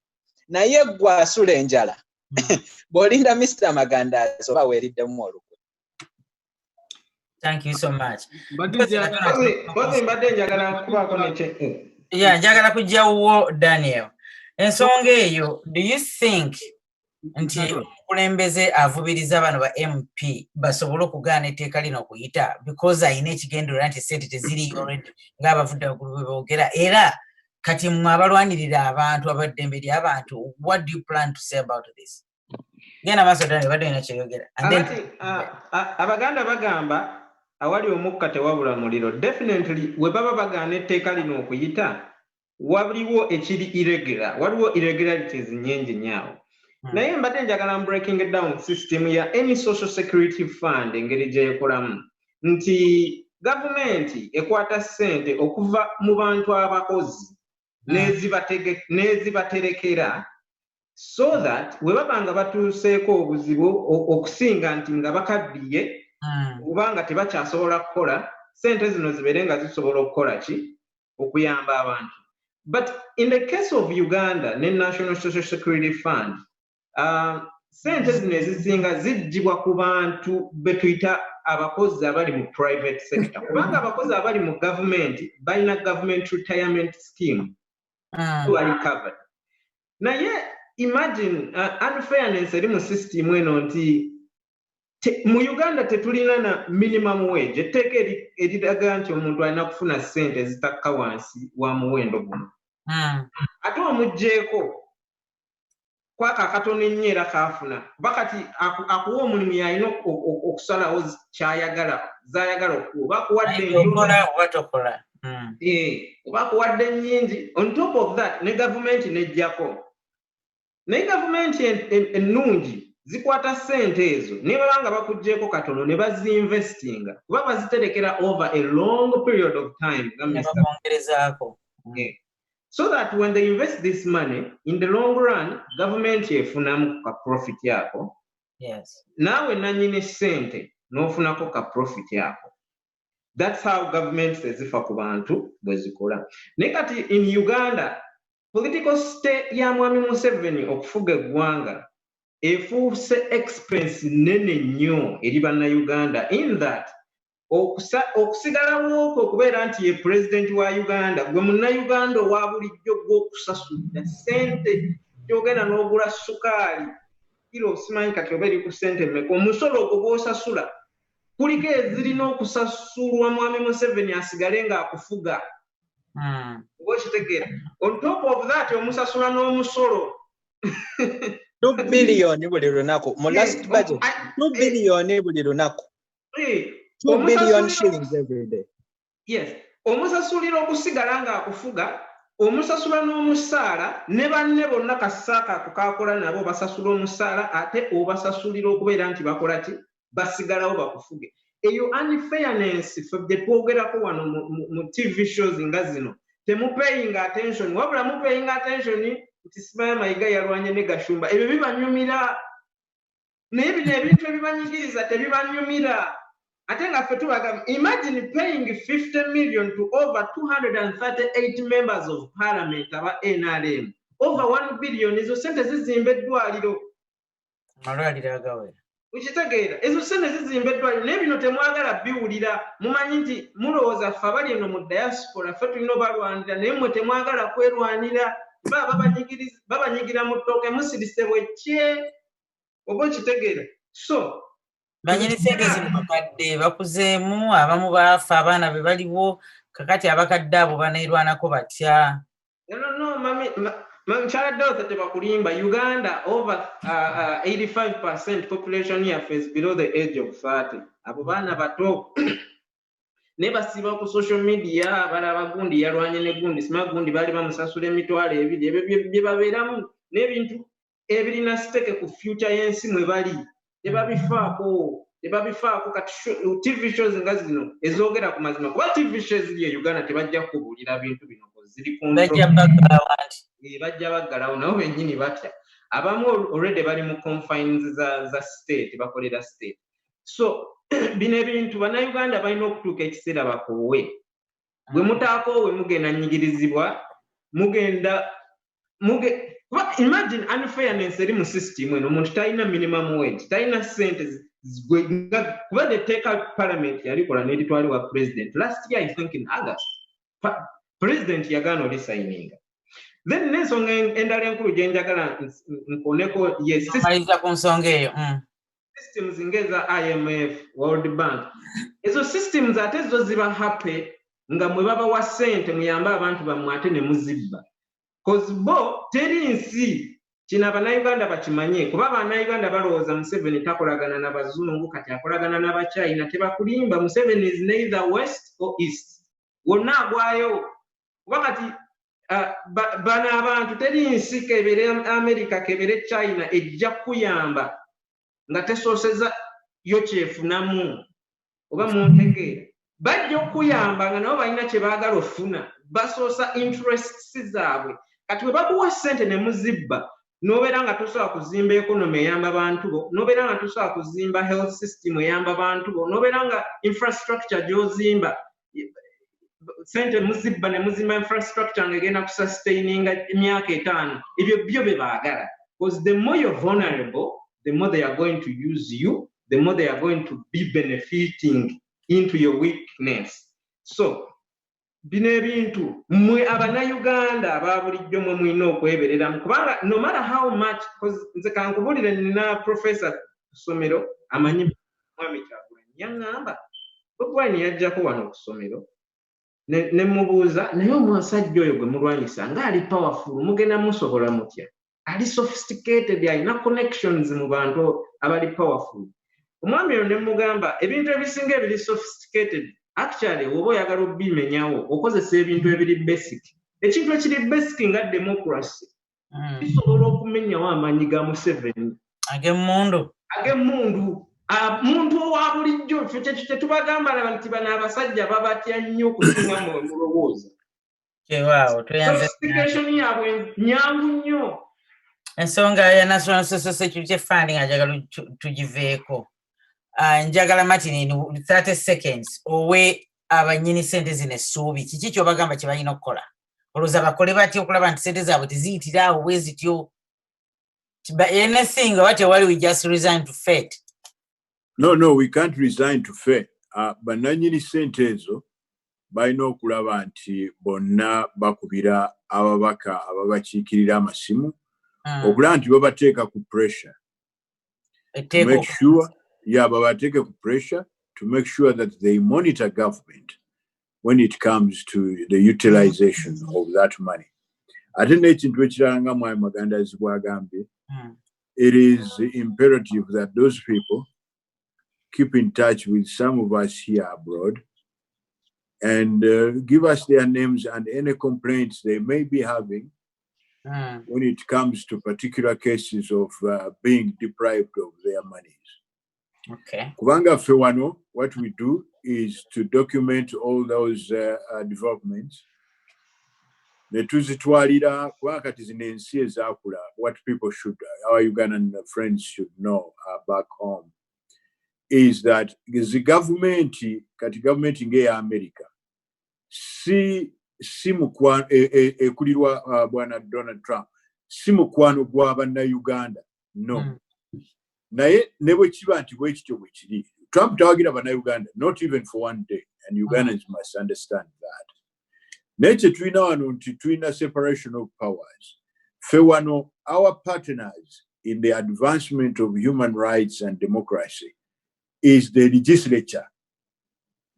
Naye gwe asula enjala. Bw'olinda Mr. Magandazi oba weeriddemu olukwe. Thank you so much. Njagala kujjawo Daniel. Ensonga eyo, do you think nti omukulembeze avubiriza bano ba MP basobole okugaana etteeka lino okuyita because ayina ekigendera nti sente teziri already ng'abavudde waggulu bwe boogera era kati mmwe abalwanirira abantu abaddembe ly'abantu, what do you plan to say about this? Genda maaso Daniel badde ina kyeyogera. Abaganda bagamba awali omukka tewabula muliro. Definitely we baba bagaana etteeka lino okuyita waliwo ekiri irregular, waliwo irregularities nnyingi nnyo. Naye mbadde njagala breaking down system ya any social security fund engeri gy'ekolamu nti gavumenti ekwata ssente okuva mu bantu abakozi n'ezibaterekera so that we babanga batuuseeko obuzibu okusinga nti nga bakaddiye oba nga tebakyasobola kukola ssente zino zibeere nga zisobola okukola ki okuyamba abantu. But in the case of Uganda ne National Social Security Fund, ssente zino ezisinga zijjibwa ku bantu be tuyita abakozi abali mu private sector. Kubanga abakozi abali mu gavumenti balina government retirement scheme who are covered. Naye imagine unfairness eri mu system eno nti mu Uganda tetulina na minimum wage, etteeka eriraga nti omuntu alina kufuna ssente ezitakka wansi wa muwendo guno. Ate omugjeeko kwaka akatono ennyo era kaafuna kuba kati akuwa omulimu yalina okusalawo kyayagala zayagala okuwa oba akuwadde oba akuwadde nnyingi. On top of that ne gavumenti nejjako naye gavumenti ennungi zikwata ssente ezo ne baba nga bakugjeeko katono ne bazinvestinga kuba baziterekera over a long period of time so that when they invest this money in the long run government efunamu ka profit yako. Naawe nannyini ssente n'ofunako ka profit yako. That's how government ezifa ku bantu bwe zikola. Naye kati in Uganda political state ya Mwami Museveni okufuga eggwanga efuuse expense nene nnyo eri bannayuganda in that okusigalawo okubeera nti ye president wa Uganda gwe munnayuganda owa bulijjo gw'okusasulira ssente gy'ogenda n'ogula sukaali kiro simanyi kati oba eri ku ssente mmeka omusolo ogwo gw'osasula kuliko ezirina okusasulwa Mwami Museveni asigale ng'akufuga oba okitegeera. On top of that omusasula n'omusolo 2 billion buli lunaku mu last budget 2 billion buli lunaku 2 billion shillings every day. Yes, omusasulira okusigala ng'akufuga omusasula n'omusaala ne banne bonna kasaaka kukakola nabo basasula omusaala ate obasasulira okubeera nti bakola ki basigalawo bakufuge. Eyo unfairness ffe gye twogerako wano mu TV shows nga zino temupayinga attention wabula mupayinga attention nti Simaye Mayiga yalwanye ne Gashumba. Ebyo bibanyumira naye bino ebintu ebibanyigiriza tebibanyumira ate nga ffe tubaga imagine paying 50 million to over 238 members of parliament aba NRM over 1 billion izo sente zizimba eddwaliro amalwaliro agawe ukitegeera ezo sente zizimba eddwaliro naye bino temwagala biwulira mumanyi nti mulowooza ffe abali eno mu diaspora ffe tulina obalwanira naye mmwe temwagala kwerwanira babanyigira mu ttooke musirise bwe kye oba kitegeera so banyini sente zino bakadde bakuzeemu abamu baafa abaana be baliwo kakati abakadde abo banairwanako batya no mami child health tebakulimba Uganda over 85% population yaffe is below the age of 30 abo baana bato ne basiba ku social media balaba gundi yalwanye ne gundi sima gundi bali bamusasula emitwalo ebiri ebyo bye babeeramu n'ebintu ebirina stake ku future y'ensi mwe bali tebabifaako kati TV shows nga zino ezoogera ku mazima kuba TV shows ziri e Uganda tebajja kubuulira bintu bino ziri bajja baggalawo nabo bennyini batya abamu already bali mu confines za state bakolera state so bino ebintu bannayuganda balina okutuuka ekiseera bakoowe bwe mutaakoowe mugenda nyigirizibwa imagine unfairness eri mu system eno omuntu talina minimum wage talina sente kuba neteeka parliament yalikola neritwalibwa president last year I think in August president yagaana olisayininga then n'ensonga endala enkulu gye njagala nkoneko maliza ku nsonga eyo systems ngeza IMF World Bank ezo systems ate zo ziba happy nga mwe babawa ssente muyambe abantu bammwe ate ne muzibba cause bo teri nsi kino abannayuganda bakimanye kuba abannayuganda balowooza Museveni takolagana n'abazungu kati akolagana n'abachina tebakulimba Museveni is neither west or east wonna agwayo kuba kati bano abantu teri nsi kebere America kebere China ejja kuyamba nga tesooseza yo kyefunamu oba muntegeera bajja okuyamba nga nabo balina kye baagala ofuna basoosa interests zaabwe kati bwe bakuwa ssente ne muzibba n'obeera nga tosobola kuzimba economy eyamba abantu bo n'obeera nga tosobola kuzimba health system eyamba abantu bo n'obeera nga infrastructure gy'ozimba ssente muzibba ne muzimba infrastructure ng'egenda kusustaininga emyaka 5 ebyo byo bye baagala because the more you're vulnerable the more they are going to use you, the more they are going to be benefiting into your weakness. So, bino ebintu mwe abannayuganda ababulijjo mwe mulina okwebereramu kubanga no matter how much nze kankubulire nina professor ku ssomero amanyi mwami Kyagulanyi yaŋŋamba Bobi Wine yajjako wano ku ssomero ne mubuuza naye omusajja oyo gwe mulwanyisa ng'ali powerful mugenda musobola mutya ali sophisticated alina connections mu bantu abali powerful omwami oyo ne mugamba ebintu ebisinga ebiri sophisticated actually oba oyagala obimenyawo okozesa ebintu ebiri basic ekintu ekiri basic nga democracy kisobola okumenyawo amaanyi ga Museveni ag'emmundu muntu owa bulijjo tetubagamba nti bano abasajja babatya nnyo okusinga mu mulowooza sophistication yaabwe nyangu nnyo ensonga ya National Social Security Fund njagala tugiveeko njagala Martin 30 seconds owe abanyini sente zino essuubi kiki kyobagamba kye balina okukola olowooza bakole batya okulaba nti sente zaabwe teziyitira awo bwe zityo anything what we just resign to fate no we can't resign to fate bannanyini sente ezo balina okulaba nti bonna bakubira ababaka ababakiikirira amasimu okulaba nti babateeka ku pressure to make sure babateeke ku pressure to make sure that they monitor government when it comes to the utilization of that money. Ate n'ekintu ekirala nga Mwami Magandazi bw'agambye, it is imperative that those people keep in touch with some of us here abroad and give us their names and any complaints they may be having when it comes to particular cases of being deprived of their monies. Okay. Kubanga ffe wano, what we do is to document all those developments. Netuzitwalira kubanga kati zino ensi ezaakula, what people should, our Ugandan friends should know back home, is that the government, kati government ng'eya America, si mukwano ekulirwa bwana Donald Trump, si mukwano gwa bannayuganda, no. Naye ne bwe kiba nti bwe kityo bwe kiri, Trump tawagira bannayuganda, not even for one day, and Ugandans must understand that. Naye kye tulina wano nti tulina separation of powers. Ffe wano, our partners in the advancement of human rights and democracy is the legislature,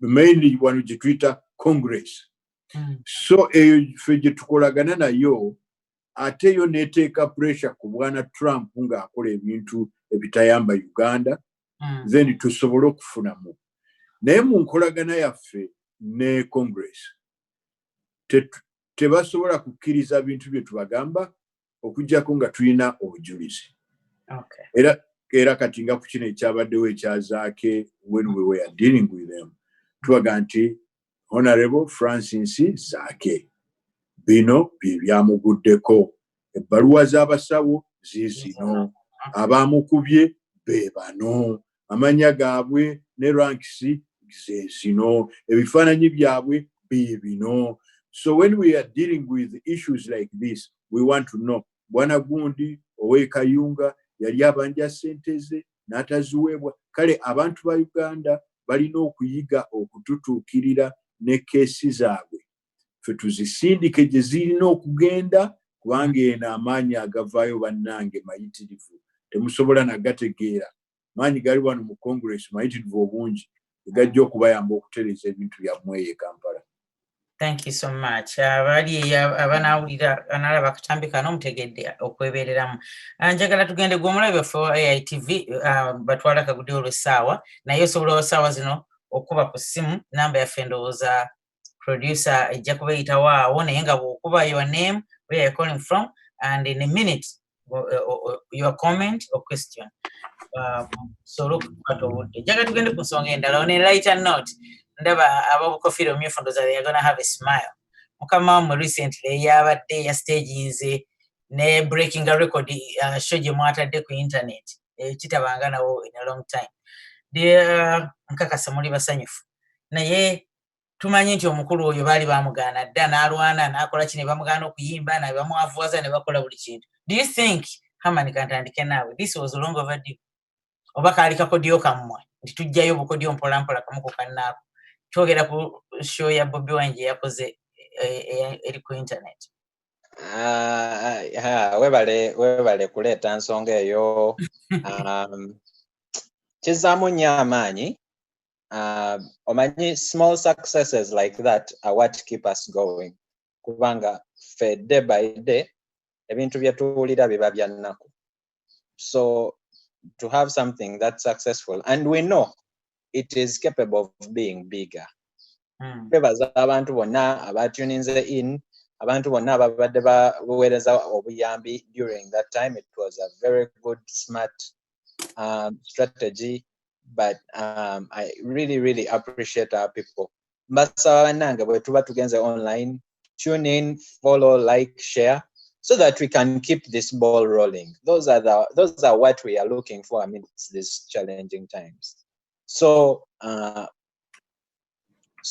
mainly one of the Twitter Congress. So ffe gye tukolagana nayo ate yo neteeka pressure ku bwana Trump ng'akola ebintu ebitayamba Uganda, then tusobole okufunamu. Naye mu nkolagana yaffe ne Congress tebasobola kukkiriza bintu bye tubagamba okuggyako nga tulina obujulizi. Era kati nga ku kino ekyabaddewo ekyazaake when we were dealing with them tubaga nti Honorable Francis Zaake bino bye byamuguddeko, ebbaluwa z'abasawo ziizino, abaamukubye be bano, amanya gaabwe ne rankisi ze zino, ebifaananyi byabwe bino. So when we are dealing with issues like this, we want to know Bwana Gundi owe Kayunga yali abanja ssente ze n'ataziweebwa. Kale abantu ba Uganda balina okuyiga okututuukirira ne keesi zaabwe ffe tuzisindike gye zirina okugenda, kubanga eno amaanyi agavaayo bannange mayitirivu temusobola nagategeera. Maanyi gali wano mu Congress mayitirivu obungi egajja okubayamba okutereeza ebintu byammwe eyo e Kampala. Thank you so much. Abali abanawulira analaba akatambi kano mutegedde okwebereramu. Njagala tugende gw'omulabe for AITV batwala kagudde olw'essaawa naye osobola essaawa zino okuba ku ssimu namba yaffe ndowooza producer ejja kubeyitawo awo naye nga bw'okuba your name, where you're calling from, and in a minute your comment or question. So look at obudde. Njagala tugende ku nsonga endala on a lighter note. Ndaba ab'obukofira omyufu ndowooza they are gonna have a smile. Mukama wamwe recently yabadde ya stage nze ne breaking a record show gye mwatadde ku internet kitabanga nawo in a long time. Nkakasa muli basanyufu naye tumanyi nti omukulu oyo baali bamugaana dda n'alwana n'akola kino bamugaana okuyimba na bamwavuwaza ne bakola buli kintu. Do you think Hamani kantandike naawe this was long overdue? Oba kaali kakodyo kammwe nti tujjayo bukodyo mpola mpola kamu ku kannaako twogera ku show ya Bobi Wine gye yakoze eri ku internet? Webale kuleeta nsonga eyo. Kizaamu nnyo amaanyi. Omanyi small successes like that are what keep us going. Kubanga fe day by day ebintu bye tuwulira biba bya nnaku. So to have something that's successful and we know it is capable of being bigger. Twebaza abantu bonna abatuninze in, abantu bonna ababadde baweereza obuyambi during that time. It was a very good, smart strategy, but I really appreciate our people. Mbasaba bannange bwe tuba tugenze online, tune in, follow, like, share, so that we can keep this ball rolling. Those are what we are looking for amidst these challenging times. So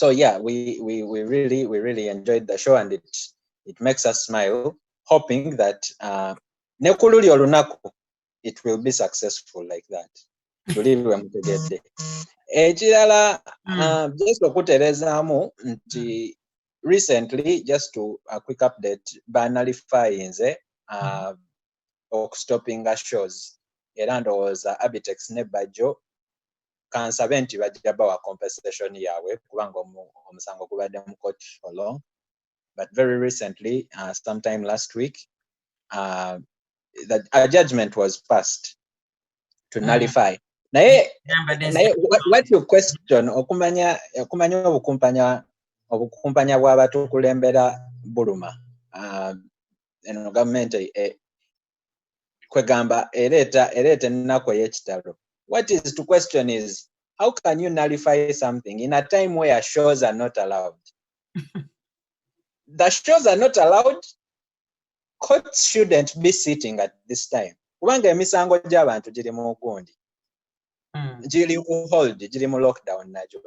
yeah, we really enjoyed the show, and it makes us smile, hoping that nekululi olunaku it will be successful like that. Tuliwe mutegedde. Ekirala just okutereezaamu nti recently, just to a quick update, banalify nze okustoppinga shows era ndowooza Abitex ne Bajjo kansabe nti bajja bawa compensation yaabwe kubanga omusango gubadde mu court for long. But very recently, sometime last week, that a judgment was passed to nullify. Naye what you question okumanya obukumpanya bw'abatukulembera buluma government kwegamba ereeta ennaku ey'ekitalo. What is to question is, how can you nullify something in a time where shows are not allowed? The shows are not allowed. Courts shouldn't be sitting at this time. Kubanga emisango gy'abantu giri mu gundi. Giri mu hold, giri mu lockdown najo.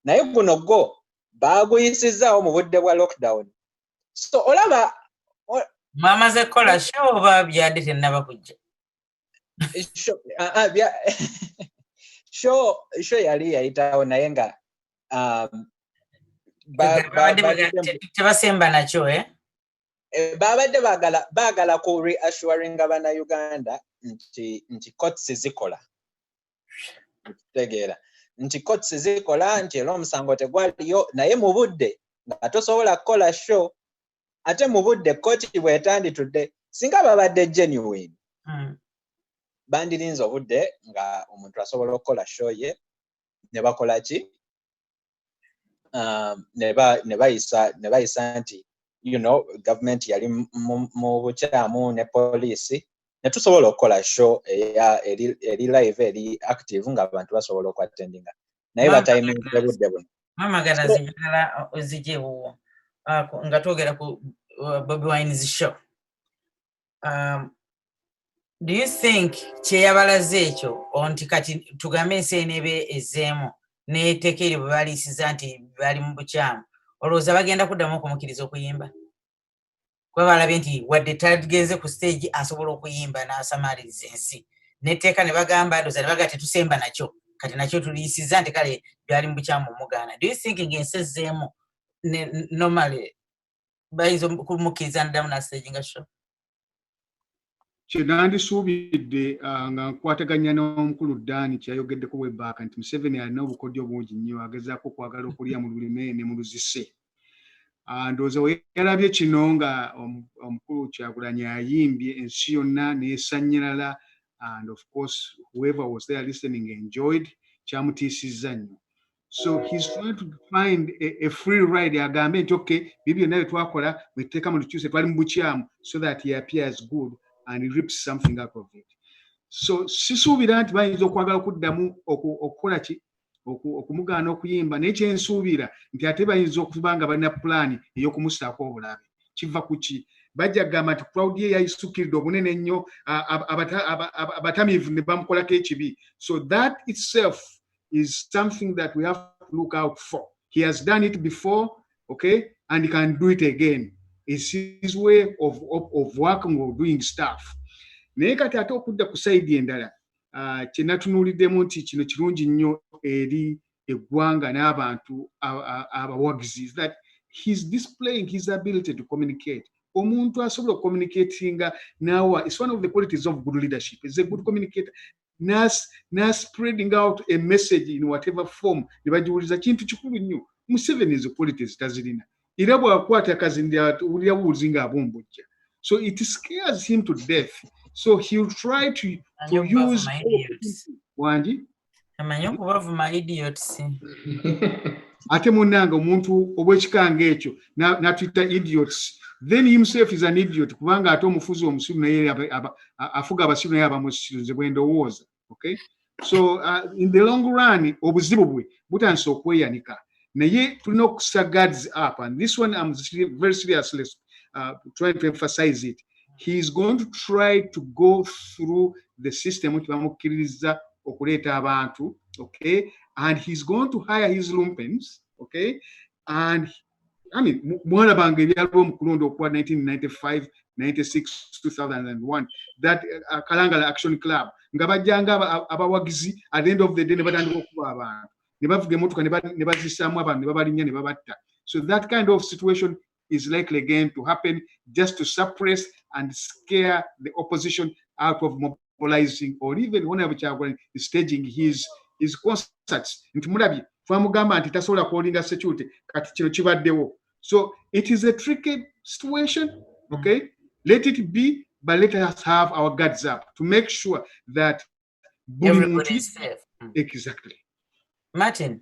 Naye guno go baaguyisizaawo mu budde bwa lockdown. So olaba mwamaze kola show oba byadde tennaba kujja? Show yali yayitawo naye nga tebasemba nakyo babadde baagala ku reassuring Bannayuganda nti courts zikola tegeera nti courts zikola nti era omusango tegwaliyo naye mu budde nga tosobola kukola show ate mu budde court bwetanditudde singa babadde genuine bandirinze obudde nga omuntu asobola okukola show ye ne bakola ki ne bayisa nti government yali mu bukyamu ne police ne tusobola okukola show eri live eri active nga abantu basobola okuattendinga naye batayiminze budde buno mama gana zigala zijewo nga twogera ku Bobi Wine's show. Do you think kyeyabalaze ekyo onti kati tugambe ensi enebe ezeemu neetekeri bwe balisiza nti bali mu bukyamu olowooza bagenda kuddamu okumukiriza okuyimba kuba balabye nti wadde tagenze ku stage asobola okuyimba n'asamaliriza ensi netteeka ne bagamba ndoza ne baga tetusemba nakyo kati nakyo tuliyisiza nti kale byali mu bukyamu mugaana. Do you think ng'ensi ezeemu normally bayinza okumukiriza naddamu na stage nga show? Kyenandisuubidde nga nkwataganya n'omukulu Dani kyayogeddeko webbaaka nti Museveni alina obukodyo bungi nnyo agezaako okwagala okulya mu lulime ne mu luzise. Ndowooza we yalabye kino nga omukulu Kyagulanyi ayimbye ensi yonna n'esanyirala and of course whoever was there listening enjoyed kyamutiisizza nnyo. So he's trying to find a free ride agambe nti okay bibyo nayo twakola bwetteeka mu lukyuse twali mu bukyamu so that he appears good and he rips something out of it. So sisuubira nti bayinza okwagala okuddamu okukola ki okumugaana okuyimba naye kyensuubira nti ate bayinza okuba nga balina pulaani ey'okumusaako obulabe. Kiva ku ki? Bajja kugamba nti crowd ye yayisukkiridde obunene nnyo abatamiivu ne bamukolako ekibi. So that itself is something that we have to look out for. He has done it before, okay, and he can do it again. It's his way of working or doing stuff. Naye kati ate okudda ku side endala kyenatunuuliddemu nti kino kirungi nnyo eri eggwanga n'abantu abawagizi that he's displaying his ability to communicate. Omuntu asobola communicatinga nawa, it's one of the qualities of good leadership. Is a good communicator. Nas spreading out a message in whatever form. Nibajiuliza kintu kikulu nnyo. Museveni izo qualities tazirina. Era bw'akwata akazi uli abuuzinga abombojja. So it scares him to death. So he'll try to use wangi amanyi okubavuma idiots. Ate munnanga omuntu obwekikanga ekyo natwita idiots. Then himself is an idiot kubanga ate omufuzi omusiru naye afuga abasiru naye abamusiruze bwendowooza. Okay? So in the long run obuzibu bwe butandise okweyanika naye tulina okusa guards up, and this one I'm very seriously trying to emphasize it. He's going to try to go through the system which bamukkiririza okuleeta abantu, okay, and he's going to hire his lumpens, okay, and I mean mwana bange byaliwo mu kulonda okuwa 1995 96 2001 that Kalangala Action Club nga bajjanga abawagizi at the end of the day ne batandika okuba abantu ne bavuga emotoka ne bazisaamu abantu ne babalinnya ne babatta. So that kind of situation is likely again to happen just to suppress and scare the opposition out of mobilizing, or even whenever Kyagulanyi is staging his concerts. Nti mulabye twamugamba nti tasobola kuolinga security kati kino kibaddewo. So it is a tricky situation, okay? Let it be, but let us have our guards up to make sure that everybody is safe. Exactly. Martin,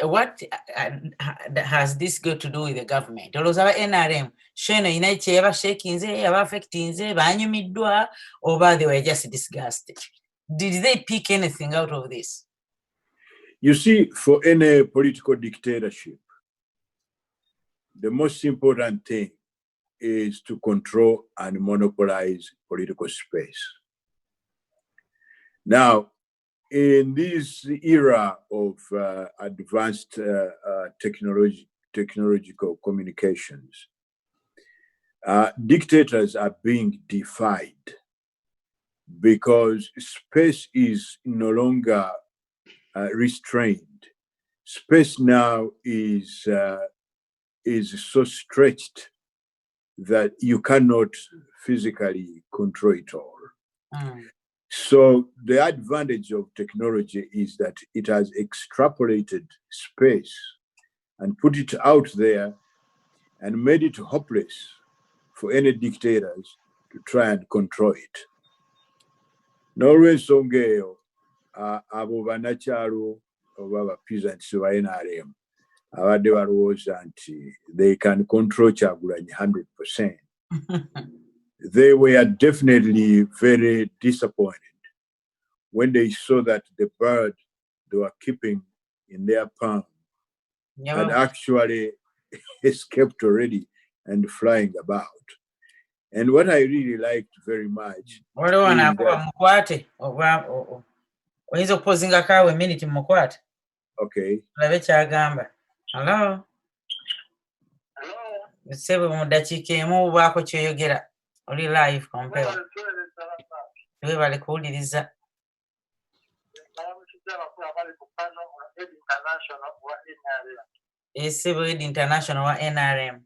what has this got to do with the government? Olowooza aba NRM sheno ina kye yabashakinze yabaaffectinze banyumiddwa oba they were just disgusted? Did they pick anything out of this? You see, for any political dictatorship, the most important thing is to control and monopolize political space. Now, in this era of advanced technological communications, dictators are being defied because space is no longer restrained. Space now is so stretched that you cannot physically control it all. So the advantage of technology is that it has extrapolated space and put it out there and made it hopeless for any dictators to try and control it. N'olw'ensonga eyo abo banakyalo oba peasants ba NRM abadde balowooza nti they can control Kyagulanyi 100%. They were definitely very disappointed when they saw that the bird they were keeping in their palm had actually escaped already and flying about. And what I really liked very much okay. Hello. Sebe mudakika emu bwako kyoyogera oli live compare. Wewe bali kuuliriza. Sebe international wa NRM.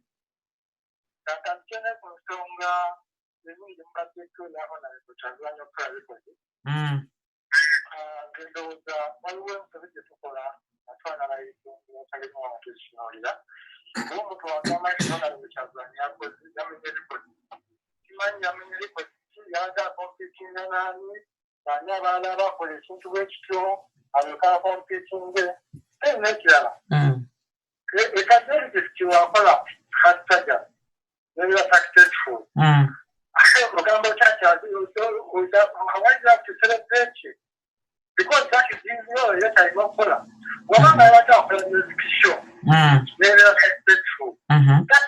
Because that is yes, I go for that. That's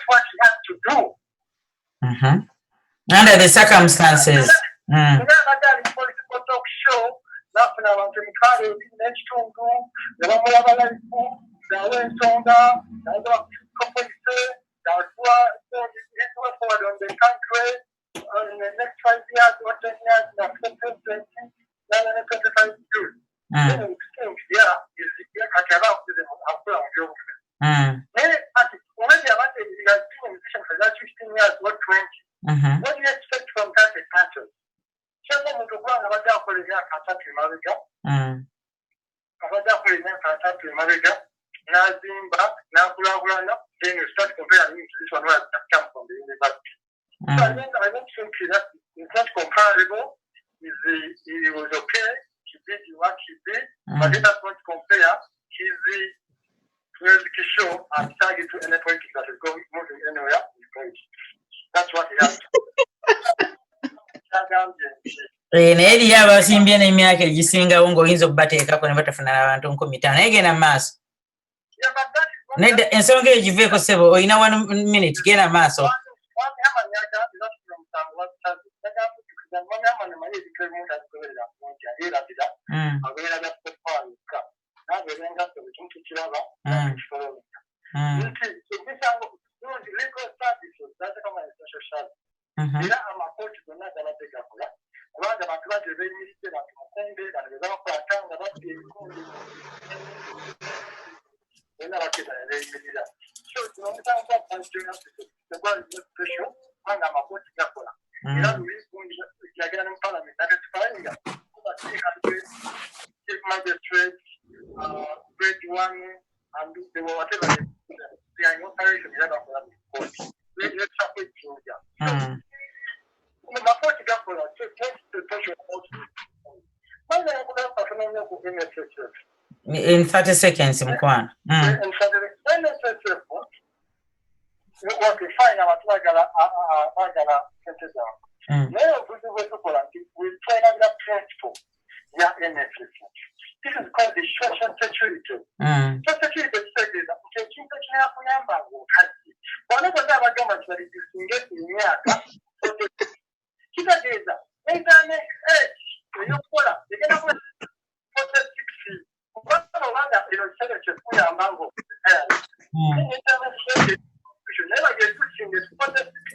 what you have to do. Under the circumstances. Political talk show, nothing about the Mikado, next to go, the Ramala, the Songa, the forward on the country in the next 5 years or 10 years, 20, 25 years. Yeah, what do you expect from that country? Then you start comparing to this one that comes from the university. So I don't think that it's not comparable. He was okay. He did what he did, but let us not compare his music show and target to any politics that is going moving anywhere. That's what he has to Neri yaba simbye n'emyaka egisingawo ng'oyinza okubateekako ne batafuna abantu 15 naye genda maaso. Nedda ensonga eyo giveeko ssebo oyina 1 minute genda maaso. In 30 seconds, Mkwana. This is called the social security. Social security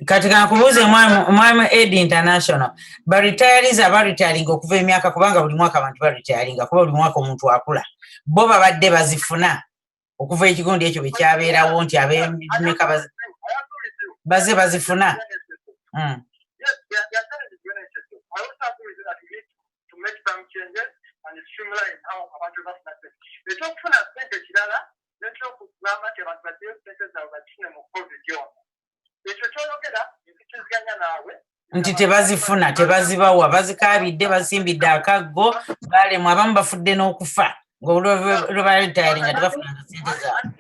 Kati kankubuuze mwami Aid International baretirees abaretiringa okuva emyaka kubanga buli mwaka abantu baretiringa kuba buli mwaka omuntu akula bo babadde bazifuna okuva ekigundi ekyo bwe kyabeerawo nti ab'emeka bazifuna. streamline how abantu bafuna ssente. Ekyokufuna ssente kirala n'ekyokugamba nti abantu bateyo ssente zaabwe bazifune mu COVID yonna. Ekyo ky'oyogera nzikiziganya naawe. Nti tebazifuna, tebazibawa, bazikaabidde, basimbidde akaggo, balemu abamu bafudde n'okufa. Ng'olwo baretayiri nga tebafunanga ssente zaabwe.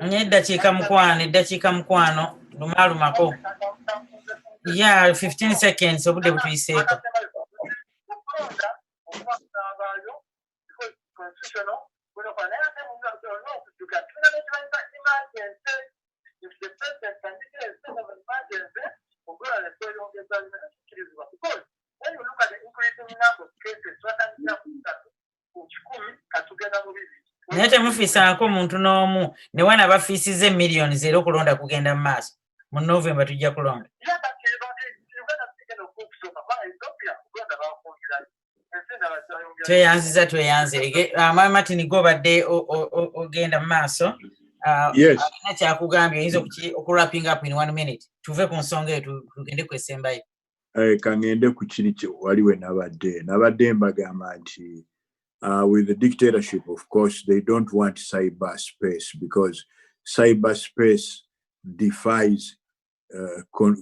Eddakiika mukwano lumaalumako. Yeah, 15 seconds obudde butuyiseeko. Naye temufiisaako muntu n'omu ne wana bafiisize millions era okulonda kugenda mu maaso. Mu November tujja kulonda. Tweyanze. Martin gobadde ogenda mu maaso. Yes. Kyakugambye oyinza oku-wrapping up in 1 minute. Tuve ku nsonga eyo tugende ku esembayo. Kangende ku kiri waliwe nabadde mbagamba nti with the dictatorship, of course, they don't want cyberspace because cyberspace defies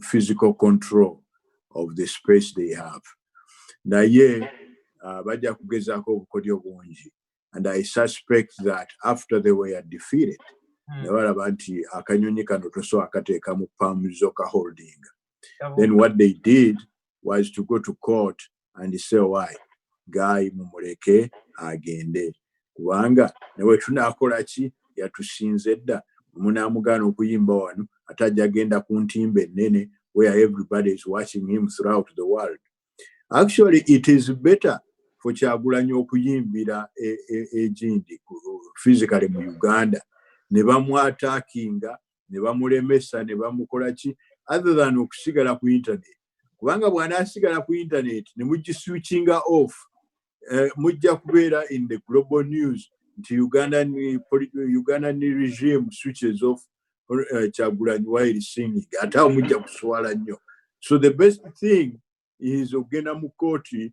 physical control of the space they have. Naye bajja kugezaako obukodyo bungi, and I suspect that after they were defeated, ne balaba nti akanyonyi kano toso akateeka mu pamuzoka holding. Then what they did was to go to court and say, why? Guy mumuleke agende. Kubanga newe tunakola ki yatusinze dda munamugana okuyimba wano atajja agenda ku ntimbe ennene where everybody is watching him throughout the world. Actually, it is better for Kyagulanyi okuyimbira egindi physically mu Uganda ne bamwataakinga ne bamulemesa ne bamukola ki other than okusigala ku internet. Kubanga bw'anaasigala ku internet ne mugiswitchinga off, mujja kubeera in the global news nti Ugandan regime switches off Kyagulanyi while singing. Ate mujja kuswala nnyo. So the best thing is ogenda mu kooti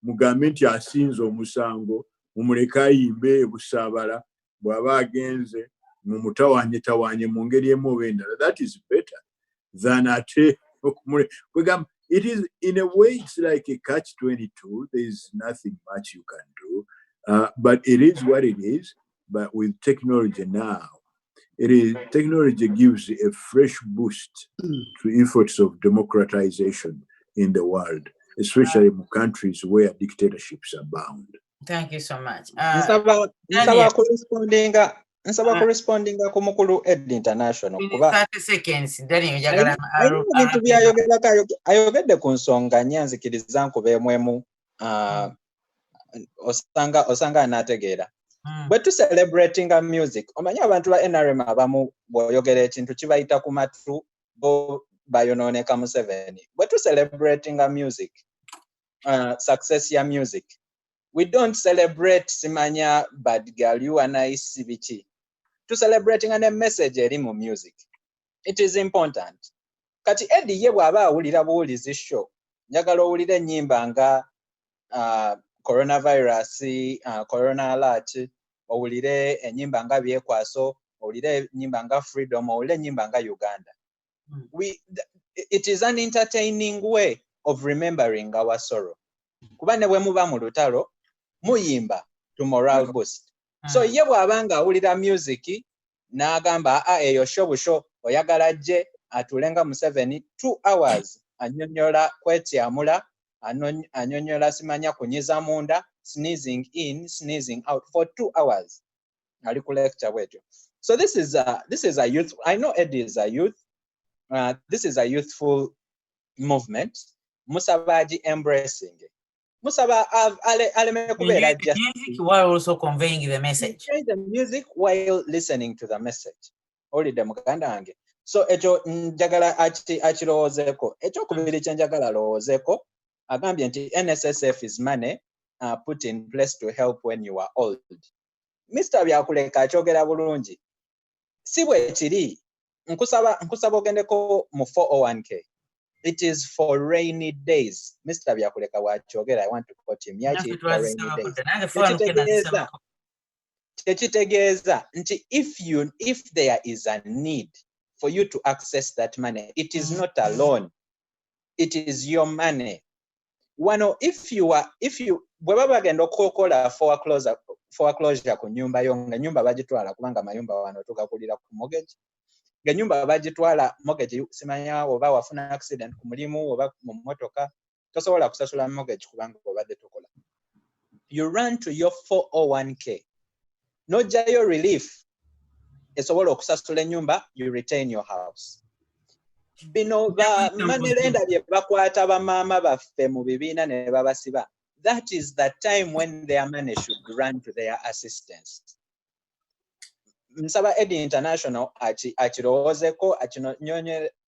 mugambe nti asinze omusango, mumuleke ayimbe busaabala, bw'aba agenze mumutawanye mu ngeri emu oba endala. That is better than ate okumuleka. It is, in a way, it's like a catch-22. There is nothing much you can do, but it is what it is. But with technology now, technology gives a fresh boost to efforts of democratization in the world, especially in countries where dictatorships abound. Thank you so much. Nsaba correspondinga ku mukulu Ed International kuba 30 seconds bintu ayogedde ku nsonga nyanzikiriza nkubeemwemu osanga anategeera bwe tu celebratinga music. Omanyi abantu ba NRM abamu bw'oyogera ekintu kibayita ku matu bo bayonooneka Museveni. Bwe tu celebratinga music, success ya music, we don't celebrate simanya bad girl you are nice bichi. To celebrating a message eri mu music. It is important. Kati Eddie ye bw'aba awulira buwulizi show, njagala owulire ennyimba nga coronavirus, corona alert, owulire ennyimba nga byekwaso, owulire ennyimba nga freedom, owulire ennyimba nga Uganda. It is an entertaining way of remembering our sorrow. Kuba ne bwe muba mu lutalo, muyimba to morale boost. So ye bw'abanga awulira music n'agamba eyo shobusho oyagala gye atulenga Museveni 2 hours anyonyola kwetyamula, anyonyola simanya kunyiza munda, sneezing in, sneezing out for 2 hours. ali ku lecture bwetyo. So this is a youth, I know Eddie is a youth, this is a youthful movement. Musabaji embracing. Musaba aleme kubera just music while also conveying the message. Enjoy the music while listening to the message. Oli de muganda wange. So echo njagala achirowozeeko. Echo kubiri kyenjagala lowozeeko. Agambye nti NSSF is money put in place to help when you are old. Mr. Byakuleka akyogera bulungi. Si bwe kiri nkusaba ogendeko mu 401k. It is for rainy days. Mr. Byakuleka wakyogera, I want to quote him. Yachi rainy days. Tekitegeeza nti if there is a need for you to access that money, it is not a loan. It is your money. Wano if you bwe baba bagenda okukola foreclosure ku nyumba yo nga nyumba bagitwala kubanga mayumba wano tugakulira ku mortgage. Nga nyumba bagitwala mortgage simanya oba wafuna accident ku mulimu oba mu motoka tosobola kusasula mortgage kubanga obadde tukola. You run to your 401k. Nojayo relief esobola okusasula ennyumba, you retain your house. Bino ba manelenda bye bakwata ba mama baffe mu bibiina ne babasiba. That is the time when their money should run to their assistance. Nsaba Eddie International achirowoozeko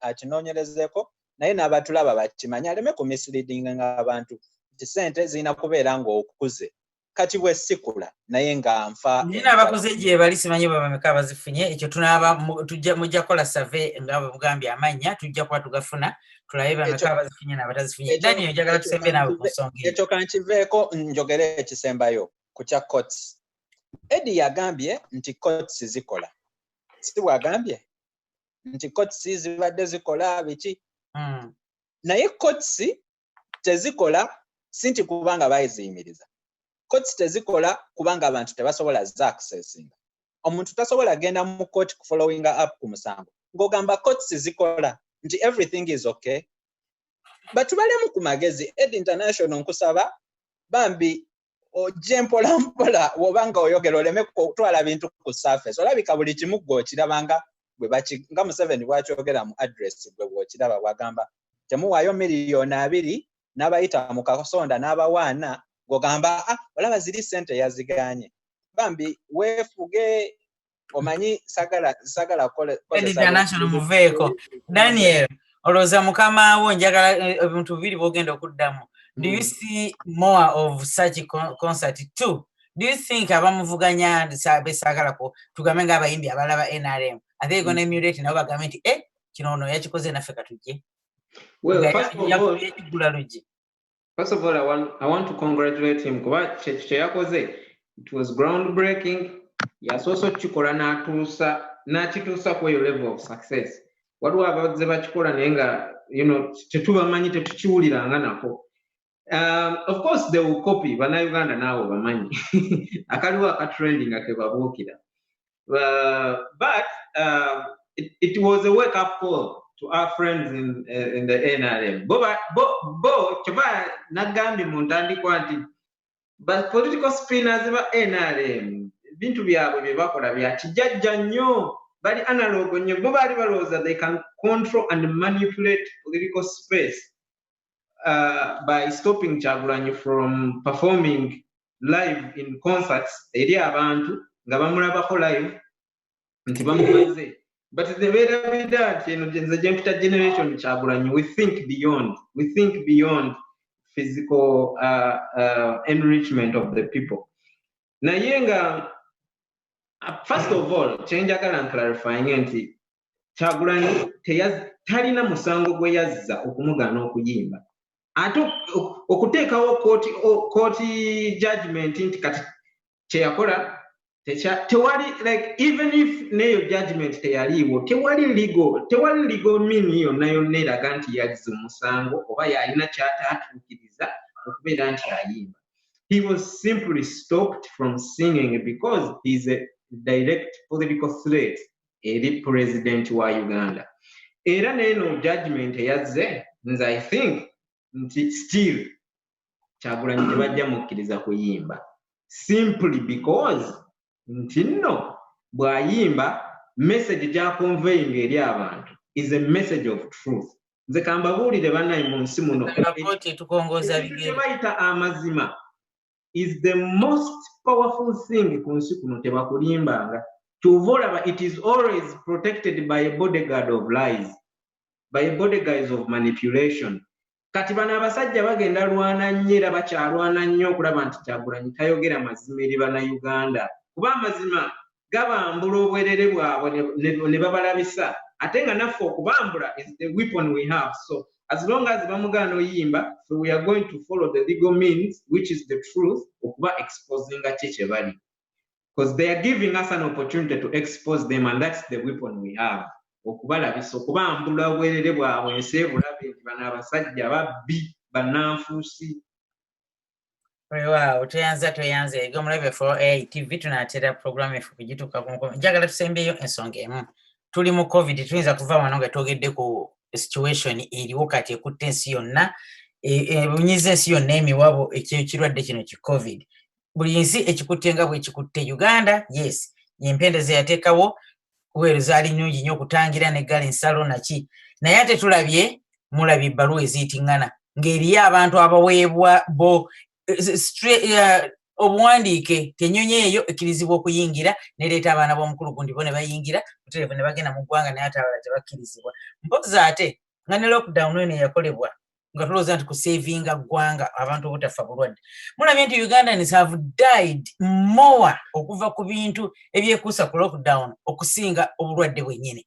achinonyerezeko naye n'abatulaba bakimanya aleme ku misleading ng'abantu nti ssente zirina kubeera ng'okuze kati bwe sikula naye nga nfa nina abakoze gye bali simanyi bameka bazifunye ekyo tunaaba mujja kola survey nga bugambye amanya tujja kuba tugafuna tulabe bameka bazifunye n'abatazifunye. Daniel njagala tusembe nawe ku nsonga ekyo kankiveeko njogere ekisembayo ku kya courts. Eddie yagambye nti courts zikola. Si bwagambye nti courts zibadde zikola biki? Naye courts tezikola si nti kubanga bayiziyimiriza. Courts tezikola kubanga abantu tebasobola za accessing. Omuntu tasobola genda mu court following up ku musango. Ng'ogamba courts zikola nti everything is okay. Batubalemu ku magezi. Eddie International nkusaba bambi ojje mpola mpola wobanga oyogera oleme kutwala bintu ku surface. Olabika buli kimu gw'okirabanga nga Museveni bw'akyogera mu address gwe bw'okiraba bw'agamba temuwaayo miliyoni 2 n'abayita mu kasonda n'abawaana gogamba olaba ziri ssente yaziganye. Bambi weefuge omanyi sagala kole International muveeko. Daniel olowooza mukama wo njagala ebintu bibiri bw'ogenda okuddamu. Do you see more of such concert too? Do you think abamuvuganya besagala ko tugambe nga abayimbi abalaba NRM are they going to emulate nabo bagambe nti kino ono yakikoze naffe katujje? Well, first of all, I want to congratulate him. It was groundbreaking. Yes, also chikola n'akituusa ku level of success. Waliwo abazze bakikola naye nga tetubamanyi tetukiwuliranga nako. Of course they will copy bannayuganda naawe bamanyi akaliwo akatrending nga kebabuukira. But it was a wake up call to our friends in the NRM. Bo kyova nagambye mu ntandikwa nti but political spinners ba NRM bintu byabwe bye bakola bya kijajja nnyo, bali analog nnyo. Bo baali balowooza they can control and manipulate political space by stopping Kyagulanyi from performing live in concerts eri abantu nga bamulabako live nti bamubaze. But the better that the generation Kyagulanyi, we think beyond physical enrichment of the people. Nayenga first of all chenjagala clarifying nti Kyagulanyi talina musango gwe yazza okumugana okuyimba. Ate okuteekawo court judgment nti kati kyeyakola tewali, like even if neyo judgment teyaliwo tewali legal meaning yonna eraga nti yazza omusango oba yalina kyataatuukiriza okubeera nti ayimba. He was simply stopped from singing because he's a direct political threat eri president wa Uganda. Era neno judgment yazze nze I think nti still Kyagulanyi tebajja mukkiriza kuyimba simply because nti nno bw'ayimba message gya conveying eri abantu is a message of truth. Nze kambabuulire bannaye mu nsi muno ekyo bayita amazima is the most powerful thing ku nsi kuno tebakulimbanga. Kyova olaba it is always protected by a bodyguard of lies, by a bodyguard of manipulation. Kati bano abasajja bagenda lwana nnyo era bakyalwana nnyo okulaba nti Kyagulanyi tayogera mazima eri bannayuganda, kuba amazima gabambula obwerere bwabwe ne babalabisa, ate nga naffe okubambula is the weapon we have. So as long as bamugana oyimba, so we are going to follow the legal means, which is the truth, okuba exposing kye bali, because they are giving us an opportunity to expose them, and that's the weapon we have. Okubalabisa okubambula obwerere bwabwe ensi ebulabe nti bano abasajja babbi bannanfuusi. Wow, tuyanze gomulabe for AITV tunatera program efu kujituka kunko. Njagala tusembeyo ensonga emu. Tuli mu COVID tuyinza kuva wano nga twogedde ku situation eriwo kati ekutte ensi yonna, bunyize ensi yonna emiwabo ekirwadde kino ki COVID. Buli nsi ekikutte nga bw'ekikutte. Uganda, yes, empendeze yateekawo weeru zaali nnungi nnyo okutangira n'eggala ensalo naki, naye ate tulabye mulabye ebbaluwa eziyitiŋŋana ng'eriyo abantu abaweebwa bo obuwandiike tenyonyi eyo ekkirizibwa okuyingira nereeta abaana b'omukulu gundi bo ne bayingira kuterevu ne bagenda mu ggwanga naye ate abalala tebakkirizibwa. Mpozi ate nga ne lockdown eno yakolebwa nga tulowooza nti kusevinga ggwanga abantu obutafa bulwadde. Mulabye nti Ugandans have died more okuva ku bintu ebyekuusa ku lockdown okusinga obulwadde bwennyini.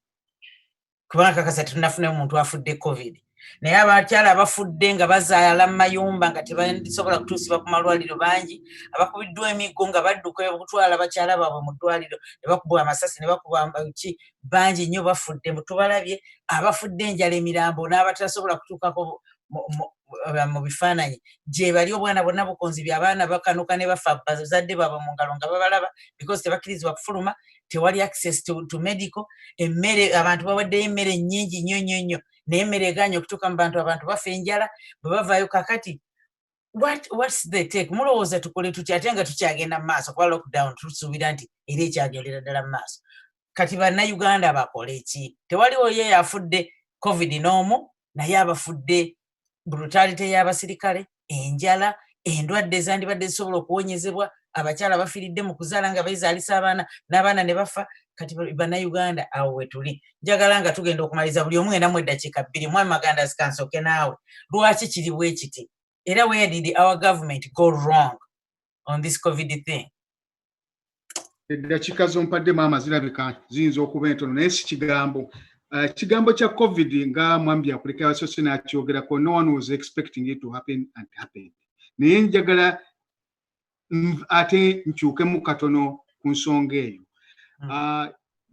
Kubanga kakasa tetunafuna omuntu afudde COVID. Naye abakyala abafudde nga bazaala mu mayumba nga tebasobola kutuusibwa ku malwaliro bangi, abakubiddwa emiggo nga badduka okutwala bakyala baabwe mu ddwaliro ne bakubwa amasasi ne bakuba ki bangi nnyo bafudde. Tubalabye abafudde enjala emirambo n'abatasobola kutuukako mu bifaananyi gye bali obwana bonna bukonzi by'abaana bakanuka ne bafa bazadde baabwe mu ngalo nga babalaba because tebakkirizibwa kufuluma, tewali access to medical. Emmere abantu bawaddeyo emmere nnyingi nnyo nnyo nnyo naye emmere egaanye okutuuka mu bantu, abantu bafa enjala bwe bavaayo. Kakati what's the take? Mulowooza tukole tutya ate nga tukyagenda mu maaso kuba lockdown tusuubira nti era ekyagendera ddala mu maaso. Kati bannayuganda bakole ki? Tewaliwo ye afudde COVID n'omu, naye abafudde brutality y'abasirikale, enjala, endwadde ezandibadde zisobola okuwonyezebwa, abakyala bafiiridde mu kuzaala nga bezaalisa abaana n'abaana ne bafa. Kati bannayuganda awo we tuli. Njagala nga tugenda okumaliza buli omu ng'endamu eddakiika 2. Mwami Magandas kansooke naawe, lwaki kiri bwe kiti? Era where did our government go wrong on this COVID thing? Eddakiika z'ompadde maama zirabika ziyinza okuba entono naye si kigambo. Kigambo kya COVID nga mwambi akuleka abasose n'akyogerako, no one was expecting it to happen and happen. Naye njagala ate nkyukemu katono ku nsonga eyo.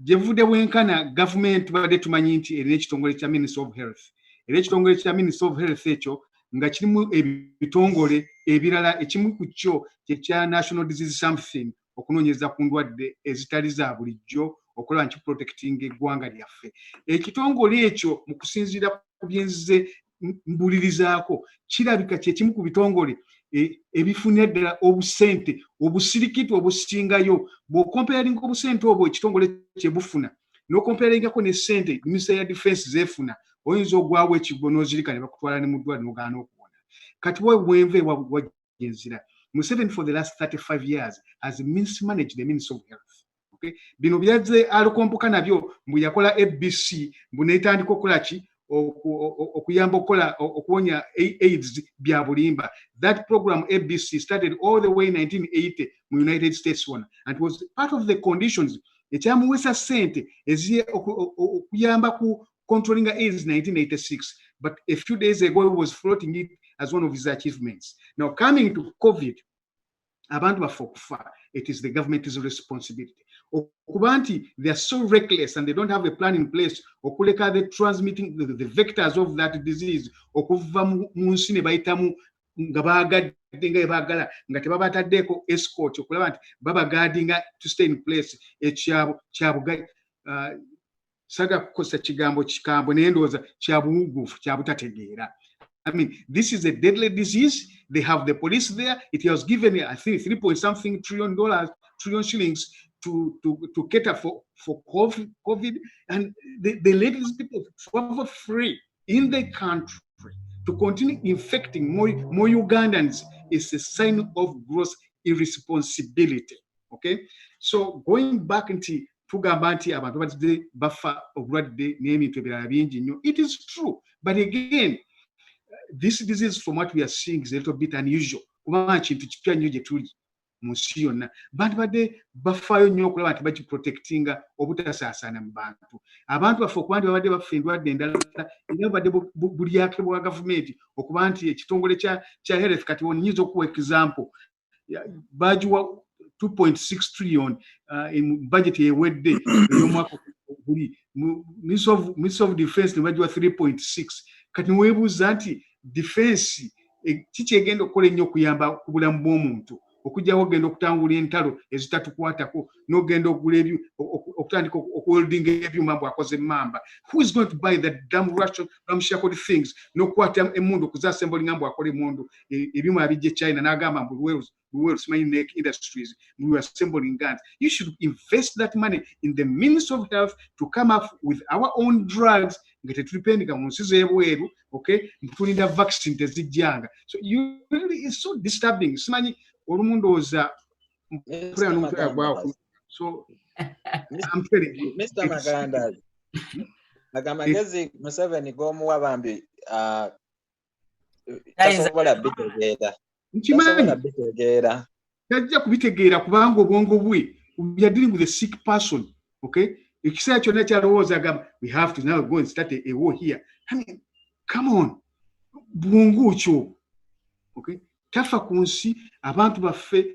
Gye vudde bwenkana gavumenti badde tumanyi nti erina ekitongole kya Ministry of Health. Era ekitongole kya Ministry of Health ekyo nga kirimu ebitongole ebirala, ekimu ku kyo kya National Disease Something, okunoonyeza ku ndwadde ezitali za bulijjo, okulaba nti protecting eggwanga lyaffe. Ekitongole ekyo mu kusinziira ku byenzize mbulirizaako kirabika kyekimu ku bitongole ebifunira ddala obusente obusirikiti obusingayo. Bw'okomparinga obusente obwo ekitongole kyebufuna n'okomparingako ne ssente Ministry ya Defense zeefuna, oyinza ogwawo ekigwo n'ozirika ne bakutwala ne mu ddwaliro n'ogaana okuwona. Kati bwenve wajjenzira. Museveni for the last 35 years has mismanaged the Ministry of Health. Okay? Bino byazze alukompoka nabyo mbu yakola ABC mbu neetandika okukola ki okuyamba okuwonya AIDS bya bulimba. That program ABC started all the way in 1980 mu United States one, and it was part of the conditions ekyamuweesa ssente okuyamba ku controlling AIDS 1986, but a few days ago he was floating it as one of his achievements. Now coming to COVID, abantu bafe okufa, it is the government's responsibility. Okubanti, they are so reckless and they don't have a plan in place okuleka the transmitting the vectors of that disease okuva mu nsi ne bayitamu nga baagadde nga ebagala nga tebabataddeeko escort okulaba nti babagaadinga to stay in place ekyabuga saga kukosa kigambo kikambo naye ndowooza kyabuwugufu kyabutategeera. I mean, this is a deadly disease. They have the police there. It has given, I think, $3 point something trillion shillings to cater for COVID, and they let these people travel free in the country to continue infecting more Ugandans is a sign of gross irresponsibility. Okay, so going back into tugamba nti abantu badde bafa obulwadde n'ebintu ebirala bingi nnyo, it is true, but again this disease from what we are seeing is a little bit unusual kubanga kintu kipya nnyo gye tuli mu nsi yonna. Bantu badde bafaayo nnyo okulaba nti bakiprotectinga obutasaasaana mu bantu. Abantu baffe okuba nti babadde bafa endwadde endala era badde bulyake bwa gavumenti okuba nti ekitongole kya health kati onyinza okuwa example bagiwa 2.6 trillion in budget ewedde ey'omwaka guli. Ministry of Defense ne bagiwa 3.6. Kati weebuuza nti defense kiki egenda okukola ennyo okuyamba ku bulamu bw'omuntu okujjawo ogenda okutangula entalo ezitatukwatako n'ogenda okugula okutandika okuweldinga ebyuma bw'akoze emmamba. Who is going to buy that damn ramshackle things n'okukwata emmundu okuzaassembolinga bw'akola emmundu ebyuma bijje China n'agamba mbu Smiling Neck Industries, we were assembling guns. You should invest that money in the Ministry of Health to come up with our own drugs. Okay, including the vaccine tezijjanga. So it's so disturbing. Simanyi olumundoza so I'm telling you, Mr. Maganda, Magamazi Museveni gomuwa bambi tasobola bitegeera. Tajja kubitegeera kubanga obwongo bwe we are dealing with a sick person. Okay, ekiseera kyonna kyalowooza agamba we have to now go and start a war here. I mean, come on, bwongo kyo. Okay, tafa ku nsi abantu baffe.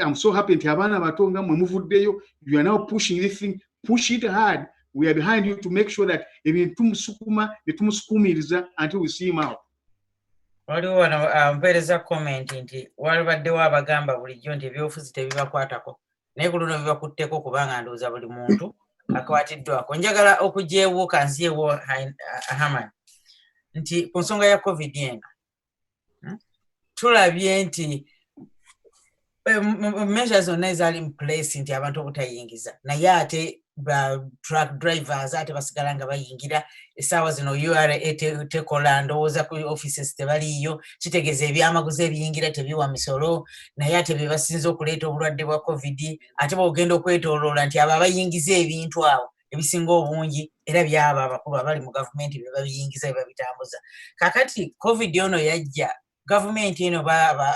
I'm so happy nti abaana bato nga mwe muvuddeyo, you are now pushing this thing, push it hard. We are behind you to make sure that ebintu tumusukuma ne tumusukumiriza until we see him out. Waliwo wano mpeereza comment nti walibaddewo abagamba bulijjo nti ebyobufuzi tebibakwatako naye ku luno bibakutteko kubanga ndowooza buli muntu akwatiddwako. Njagala okugyewuuka nziyewo Haman nti ku nsonga ya COVID eno tulabye nti measures zonna ezaali mu place nti abantu obutayingiza naye ate truck drivers ate basigala nga bayingira essaawa zino URA tekola ndowooza ku offices tebaliiyo kitegeeza ebyamaguzi ebiyingira tebiwa misolo naye ate bye basinza okuleeta obulwadde bwa COVID ate bw'ogenda okwetooloola nti abo abayingiza ebintu awo ebisinga obungi era byaba abakulu abali mu gavumenti bye babiyingiza bye babitambuza. Kakati COVID ono yajja gavumenti eno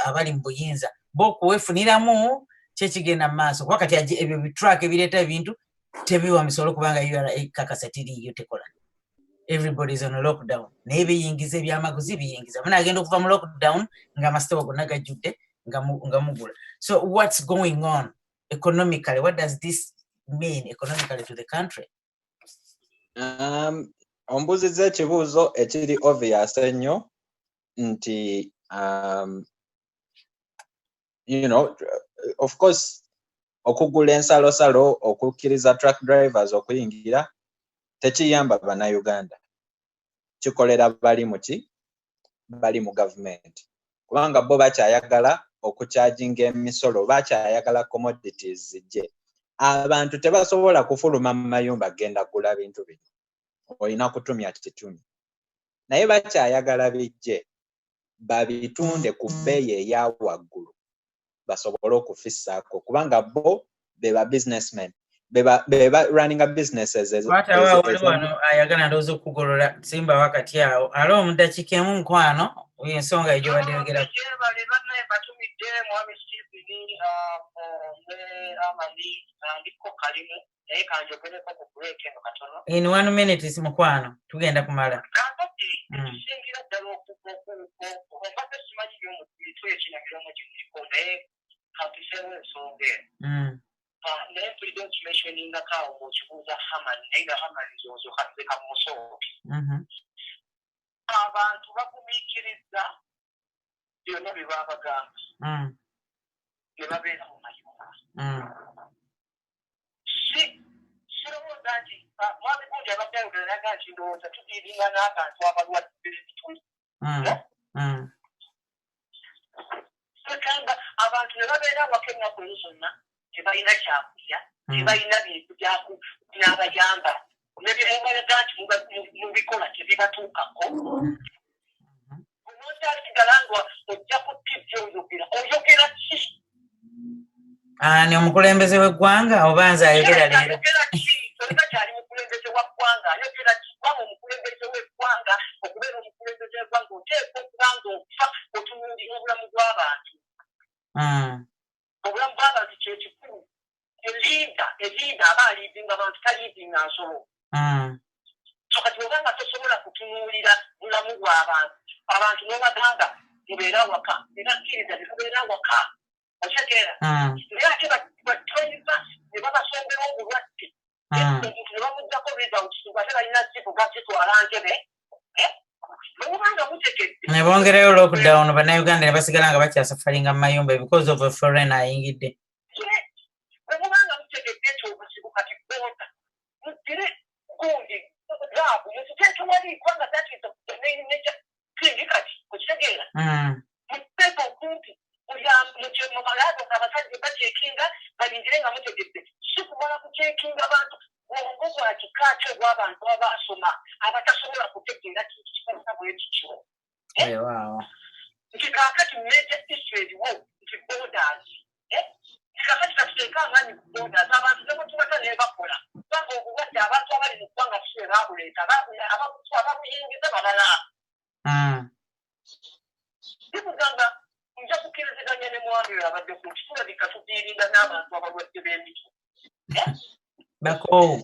abali mu buyinza bo kuwefuniramu kyekigenda mu maaso kuba kati ebyo bitruck ebireeta ebintu tebiwa misolo kubanga URA kakasa tiriiyo tekola. Everybody is on a lockdown. Naye biyingiza ebyamaguzi biyingiza. Munagenda okuva mu lockdown ng'amasitoowa gonna gajjudde nga mugula. So what's going on economically? What does this mean economically to the country? Ombuzizza ekibuuzo ekiri obvious ennyo nti you know, of course okugula ensalosalo okukkiriza truck drivers okuyingira tekiyamba bannayuganda, kikolera bali mu gavumenti kubanga bo bakyayagala okucharginga emisolo, bakyayagala commodities zijje. Abantu tebasobola kufuluma mu mayumba genda kugula bintu bino, olina kutumya kitumi naye bakyayagala bijje babitunde ku bbeeyi eya waggulu basobole okufissaako kubanga bo beba businessmen beba running a businesses wano ayagala ndowooza okugolola simba wakati awo alo omudakiika emu nkwano ensonga egyo badeyogera batumidde mwami Stephen Amani ndiko kalimu naye kanjogereko ku break eno katono in 1 minute mukwano tugenda kumala singira ddala okumbadde simanyi byomumitwe ekinabiramu gyemuriko naye kantuseewo ensonga eno naye president mentioninga kaawo mu kibuuza Haman naye nga Haman nzoozo kanze kamusooki abantu bagumiikiriza byonna bye baabagamba bye babeera mu mayumba sirowooza nti mwami gundi abadde ayogera naga nti ndowooza tudiiringa n'abantu abalwadde ebituli sekanga abantu ne babeera awaka ennaku ezo zonna tebalina kyakulya tebalina bintu byabayamba nebyomubalegati mubikola tebibatuukako onootasigala nga ojja kutijja oyogera ki ani omukulembeze w'eggwanga oba nze ayogera leero olina kyali mukulembeze wa ggwanga ayogera ki kubanga omukulembeze w'eggwanga okubeera omukulembeze w'eggwanga oteeka okuba nga ofa otunuulira obulamu bw'abantu obulamu bw'abantu kyekikulu eliida aba aliidinga abantu taliidinga nsolo so kati obanga tosobola kutunuulira bulamu bw'abantu abantu n'obagamba mubeera waka era kkiriza nemubeera waka otegeera naye ate batoyiza ne babasombera obulwadde omuntu ne bamuddako results ate balina zibu bazitwala Ntebe nobanga mutegedde ne bongerayo lockdown bannayuganda ne basigala nga bakyasafaringa mu mayumba because of a foreign ayingidde obanga mutegedde ekyobuzibu kati booda mugire gundi laabu mukiteeke wali kubanga thatisneja kindi kati okitegeera muteeka okumpi mumalaabo abasajja bacekinga balindire nga mutegedde si kumala kucekinga abantu obwongo bwa kika ki obw'abantu abasoma abatasobola kutegeera kintu kikolesa bwe kityo nti kaakati major issue eriwo nti borders kakati katuteeka amaanyi ku borders abantu nebotubata ne bakola kubanga obulwadde abantu abali mu ggwanga tusibe baabuleeta ababuyingiza balala bikugamba nja kukkiriziganya ne mwami oyo abadde ku kitulabika tudiiringa n'abantu abalwadde b'emitwe bakoowu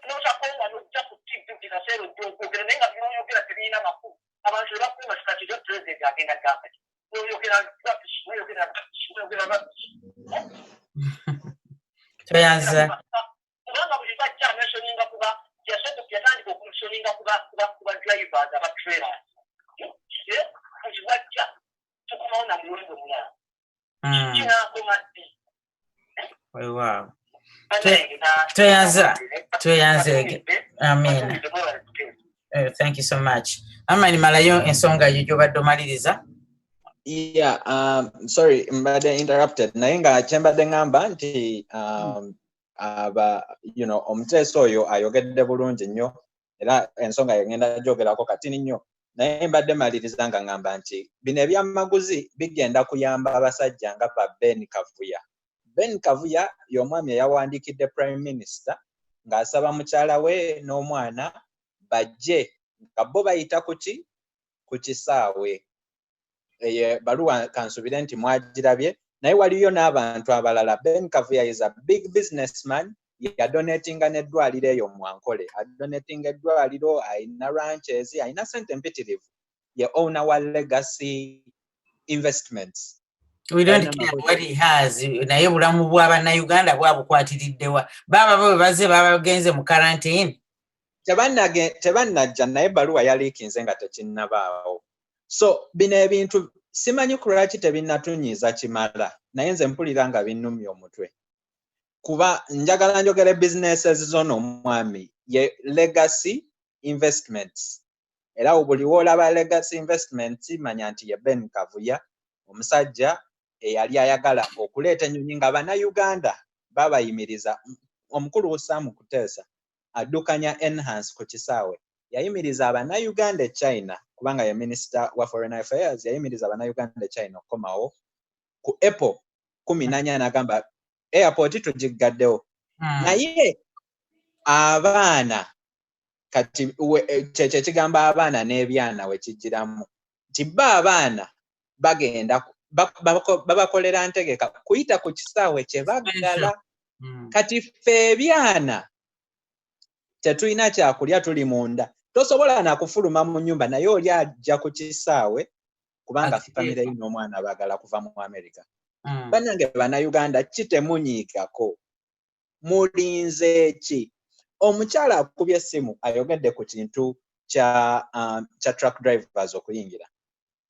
notakonga nojja ku TV binaseera okwogera naye nga byoyogera tebirina makulu abantu ne bakuuma kati jo pulezidenti agenda gamba noyogera toyanza kubanga buli bajja amensoninga kuba yatandika okumusoninga kuba drivers abatrailers buli bajja tukomawo na muwendo mulala kinakoma ddi wow toyanze amen thank you so much amani malayo ensonga yo gyobadde omaliriza sorry mbadde interrupted naye nga kyembadde ngamba nti omuteesa oyo ayogedde bulungi nnyo era ensonga yegenda gyogerako katini nnyo naye mbadde maliriza nga ngamba nti bino ebyamaguzi bigenda kuyamba abasajja nga ba Ben Kavuya y'omwami eyawandiikidde Prime Minister ng'asaba mukyala we n'omwana bajje nga bo bayita ku kisaawe baluwa kansubire nti mwagirabye naye waliyo n'abantu abalala. Ben Kavuya is a big businessman yadonatinga n'eddwaliro eyo Mwankole adonatinga eddwaliro ayina ranches ayina sente mpitirivu ye owner wa Legacy Investments. We don't care what he has. Naye bulamu bw'abannayuganda bwabukwatiriddewa baba bo baze bagenze mu quarantine tebannajja naye baluwa yaliikinze nga tekinnabaawo. So bino ebintu simanyi ku lwaki tebinnatunyiiza kimala naye nze mpulira nga binnumya omutwe kuba njagala njogere businesses zono omwami ye Legacy Investments era buli woolaba Legacy Investments manya nti ye Ben Kavuya omusajja eyali ayagala okuleeta ennyonyi nga bannayuganda babayimiriza. Omukulu Sam Kuteesa addukanya enhance ku kisaawe yayimiriza abannayuganda e China kubanga ye Minister wa Foreign Affairs yayimiriza abannayuganda e China okukomawo ku April 14 n'agamba airport tugigaddewo naye abaana kati kyekyo kigamba abaana n'ebyana we kijjiramu nti abaana bagenda babakolera ntegeka kuyita ku kisaawe kye baggala kati ffe ebyana tetulina kyakulya tuli munda tosobola nakufuluma mu nnyumba naye oli ajja ku kisaawe kubanga famire yo n'omwana baagala kuva mu America. Bannange bannayuganda kitemunyiigako mulinze ki? Omukyala akubye essimu ayogedde ku kintu kya truck drivers okuyingira.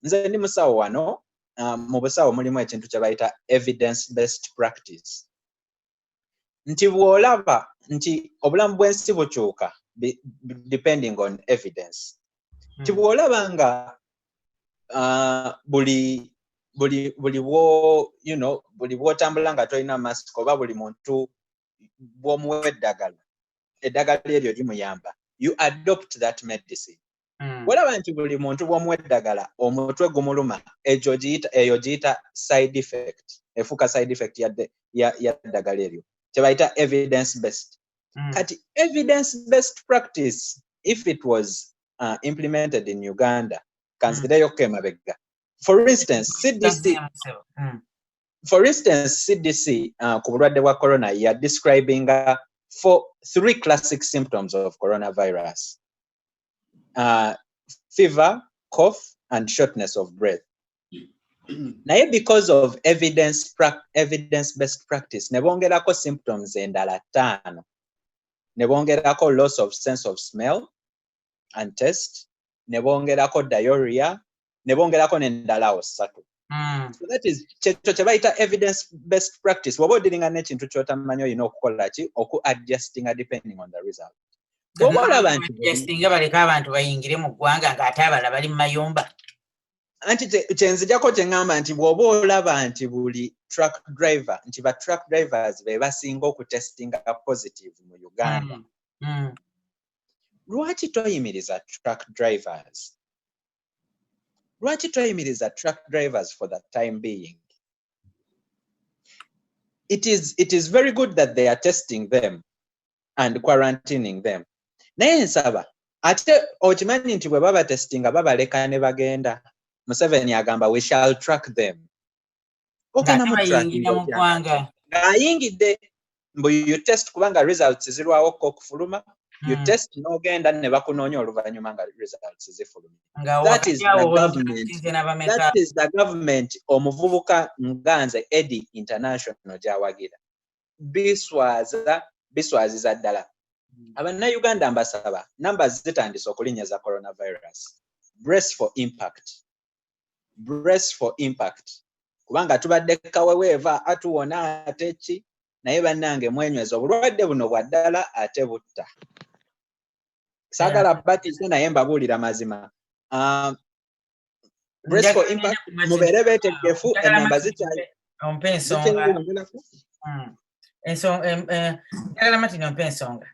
Nze ndi musawo wano mu busawo mulimu ekintu kye bayita evidence based practice nti bw'olaba nti obulamu bw'ensi bukyuka depending on evidence nti bw'olaba nga buli wo, you know, buli wotambula nga tolina mask oba buli muntu bw'omuwa eddagala eryo limuyamba, you adopt that medicine. Walaba nti buli muntu bw'omuwa eddagala omutwe gumuluma, eyo giyita side effect, efuuka side effect ya ddagala eryo, kyebayita evidence based. Kati evidence based practice, if it was implemented in Uganda, kanzireyo kemabega. For instance, CDC ku bulwadde bwa corona ya describing for 3 classic symptoms of coronavirus: fever, cough, and shortness of breath. Naye because of evidence-based practice, ne bongerako symptoms endala 5. Ne bongerako loss of sense of smell and taste, ne bongerako diarrhea, ne bongerako n'endala 3. So that is kyebayita evidence-based practice. Waba odiringa n'ekintu ky'otamanyi olina okukola ki oku-adjustinga depending on the result. Adjustinga baleka abantu bayingire mu ggwanga ng'ate abalala bali mu mayumba. Anti kyenzijako kye ngamba nti bw'oba olaba nti buli truck driver, nti ba truck drivers be basinga okutestinga positive mu Uganda. Lwaki toyimiriza truck drivers? Lwaki toyimiriza truck drivers for the time being? It is very good that they are testing them and quarantining them. Naye nsaba, ate okimanyi nti bwe baba testinga babaleka ne bagenda. Museveni agamba we shall track them. Ogana mu tracking ayingidde mbu you test kubanga results zirwawo okufuluma, you test n'ogenda ne bakunoonya oluvannyuma nga results zifuluma. That is the government omuvubuka Nganze Eddie International gy'awagira. Biswaziza ddala. Abannayuganda mbasaba numbers zitandise okulinnyaza coronavirus. Brace for impact. Kubanga tubadde kaweweeva atuwona ate ki, naye bannange mwenyweza obulwadde buno bwa ddala ate butta. Saagala batise naye mbabuulira mazima. Brace for impact, mubeere beetegefu, ennamba zikyali. Njagala Martin ompa ensonga.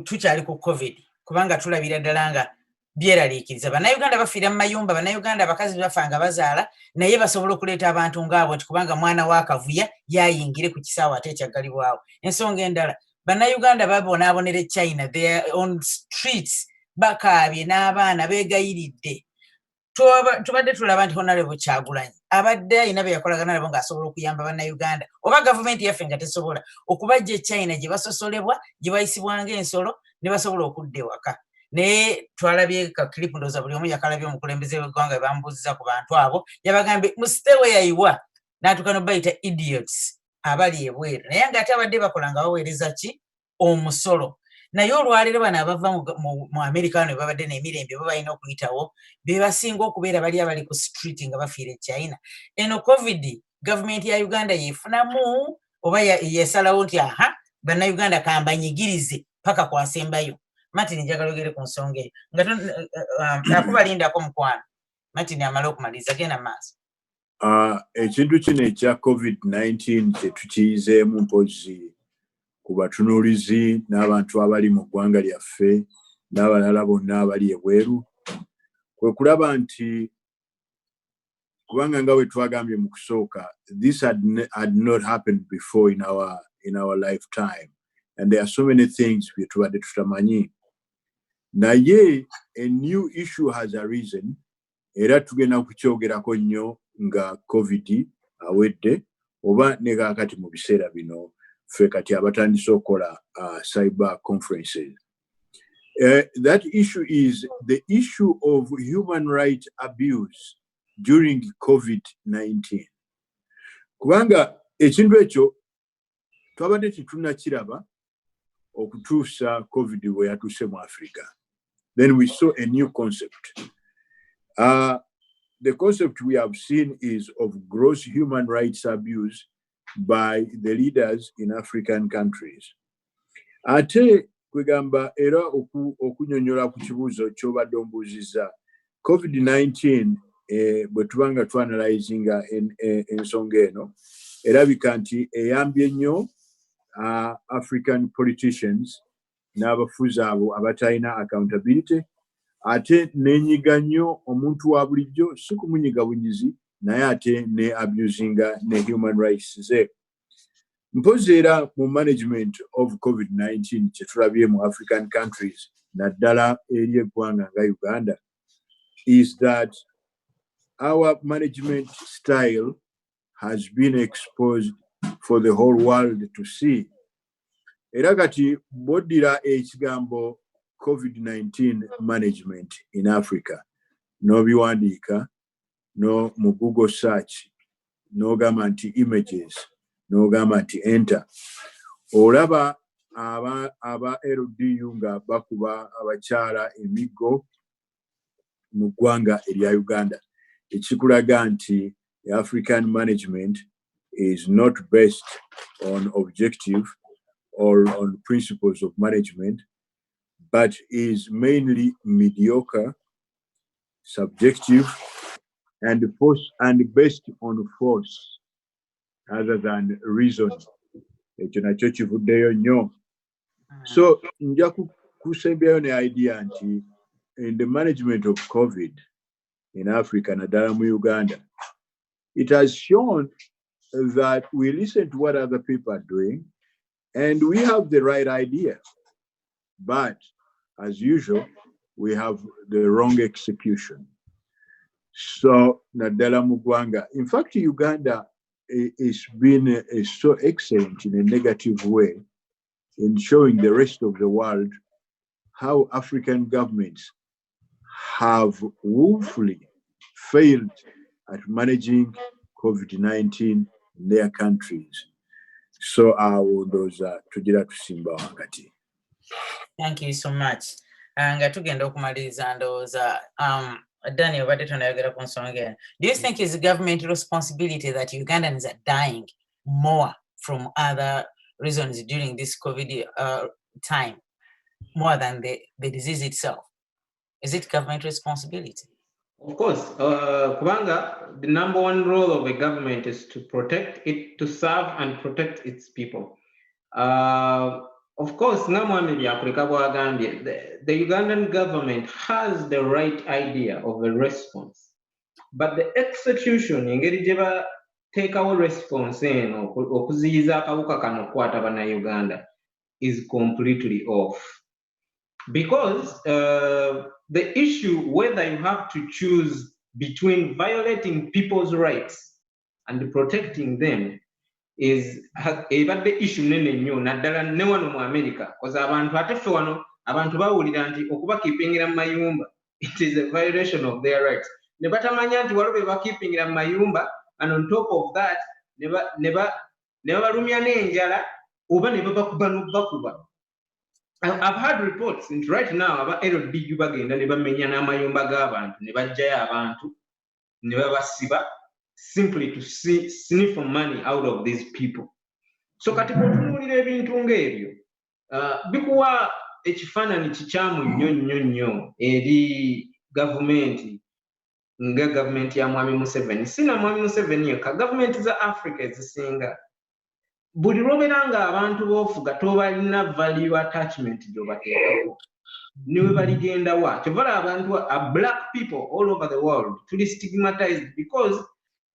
Tukyali ku COVID kubanga tulabira ddala nga byeraliikiriza. Bannayuganda bafiira mu mayumba, bannayuganda abakazi bafa nga bazaala, naye basobola okuleeta abantu ngaabo nti kubanga mwana w'akavuya yayingire ku kisaawe ate ekyaggalibwawo. Ensonga endala, bannayuganda babonaabonera China, they are on streets, bakaabye n'abaana beegayiridde. Tubadde tulaba nti Honorable Kyagulanyi abadde ayina bye yakolagana nabo ng'asobola okuyamba bannayuganda, oba gavumenti yaffe nga tesobola okubajja China gye basosolebwa, gye bayisibwa ng'ensolo, ne basobola okudda ewaka. Naye twalabye ka clip ndowooza buli omu yakalabye omukulembeze w'eggwanga bambuuziza ku bantu abo, yabagambye musitewe yayiwa n'atuuka n'obayita idiots abali ebweru, naye ng'ate abadde bakola nga baweereza ki omusolo. Naye olwaleero bano abava mu Amerika ne babadde n'emirembe bo balina okuyitawo, be basinga okubeera bali abali ku street nga bafiira e China. Eno COVID gavumenti ya Uganda yeefunamu oba yesalawo nti bannayuganda kambanyigirize paka kwasembayo. Martin njagala ogere ku nsonga eyo nga akubalindako mukwano. Martin amala okumaliriza genda maaso. Ekintu kino ekya COVID-19 kye tukiyizeemu mpozi ku batunuulizi n'abantu abali mu ggwanga lyaffe n'abalala bonna abali ebweru, kwe kulaba nti kubanga nga bwe twagambye mu kusooka, this had not happened before in our lifetime, and there are so many things bye tubadde tutamanyi. Naye a new issue has arisen, era tugenda kukyogerako nnyo nga COVID awedde oba ne kaakati mu biseera bino ffe kati abatandise okukola cyber conferences. That issue is the issue of human rights abuse during COVID-19. Kubanga ekintu ekyo twabadde tetunnakiraba okutuusa COVID bwe yatuuse mu Africa. Then we saw a new concept. The concept we have seen is of gross human rights abuse by the leaders in African countries. Ate kwegamba era okunyonyola ku kibuuzo ky'obadde ombuuzizza, COVID-19 bwe tubanga tuanalyzinga ensonga eno erabika nti eyambye nnyo African politicians n'abafuzi abo abatalina accountability ate nenyiga nnyo omuntu wa bulijjo si kumunyiga bunyizi naye ate ne abusinga ne human rights ze. Mpozi era mu management of COVID-19 kyetulabye mu African countries naddala eri eggwanga nga Uganda is that our management style has been exposed for the whole world to see. Era kati boddira ekigambo COVID-19 management in Africa no biwandiika no mu Google search no gamba nti images no gamba nti enter olaba aba LDU nga bakuba abakyala emiggo mu ggwanga erya Uganda. Ekikulaga nti African management is not based on objective or on principles of management, but is mainly mediocre, subjective, and based on force rather than reason. So, nja kusembyayo ne idea nti in the management of COVID in Africa naddala mu Uganda, it has shown that we listen to what other people are doing and we have the right idea. But as usual, we have the wrong execution. So naddala mu ggwanga. In fact, Uganda is been so excellent in a negative way in showing the rest of the world how African governments have woefully failed at managing COVID-19 in their countries. So those tugira tusimba wakati. Thank you so much. Nga tugenda okumaliriza ndowooza Daniel obadde tonayogera ku nsonga. Do you think it's government responsibility that Ugandans are dying more from other reasons during this COVID time, more than the disease itself? Is it government responsibility? Of course, kubanga the number one role of a government is to protect it, to serve and protect its people. Of course, the Ugandan government has the right idea of a response, but the execution, take our response in Uganda is completely off. Because the issue, whether you have to choose between violating people's rights and protecting them, is the issue naddala ne wano mu America, because abantu atefe wano abantu bawulira nti okuba keepingira mu mayumba it is a violation of their rights. Ne batamanya nti waliwo be keepingira mu mayumba, and on top of that ne balumya n'enjala oba ne babakuba n'obakuba. I've had reports and right now about LDU bagenda ne bamenya n'amayumba g'abantu ne bajjayo abantu ne babasiba simply to sniff money out of these people. So kati bw'otunuulira ebintu ng'ebyo bikuwa ekifaananyi kikyamu nnyo eri gavumenti nga gavumenti ya Mwami Museveni. Si na Mwami Museveni yekka, gavumenti za Africa ezisinga buli lw'obeera nga abantu b'ofuga tobalina value attachment gy'obateekako niwe baligenda wa kyovala abantu black people all over the world tuli stigmatized because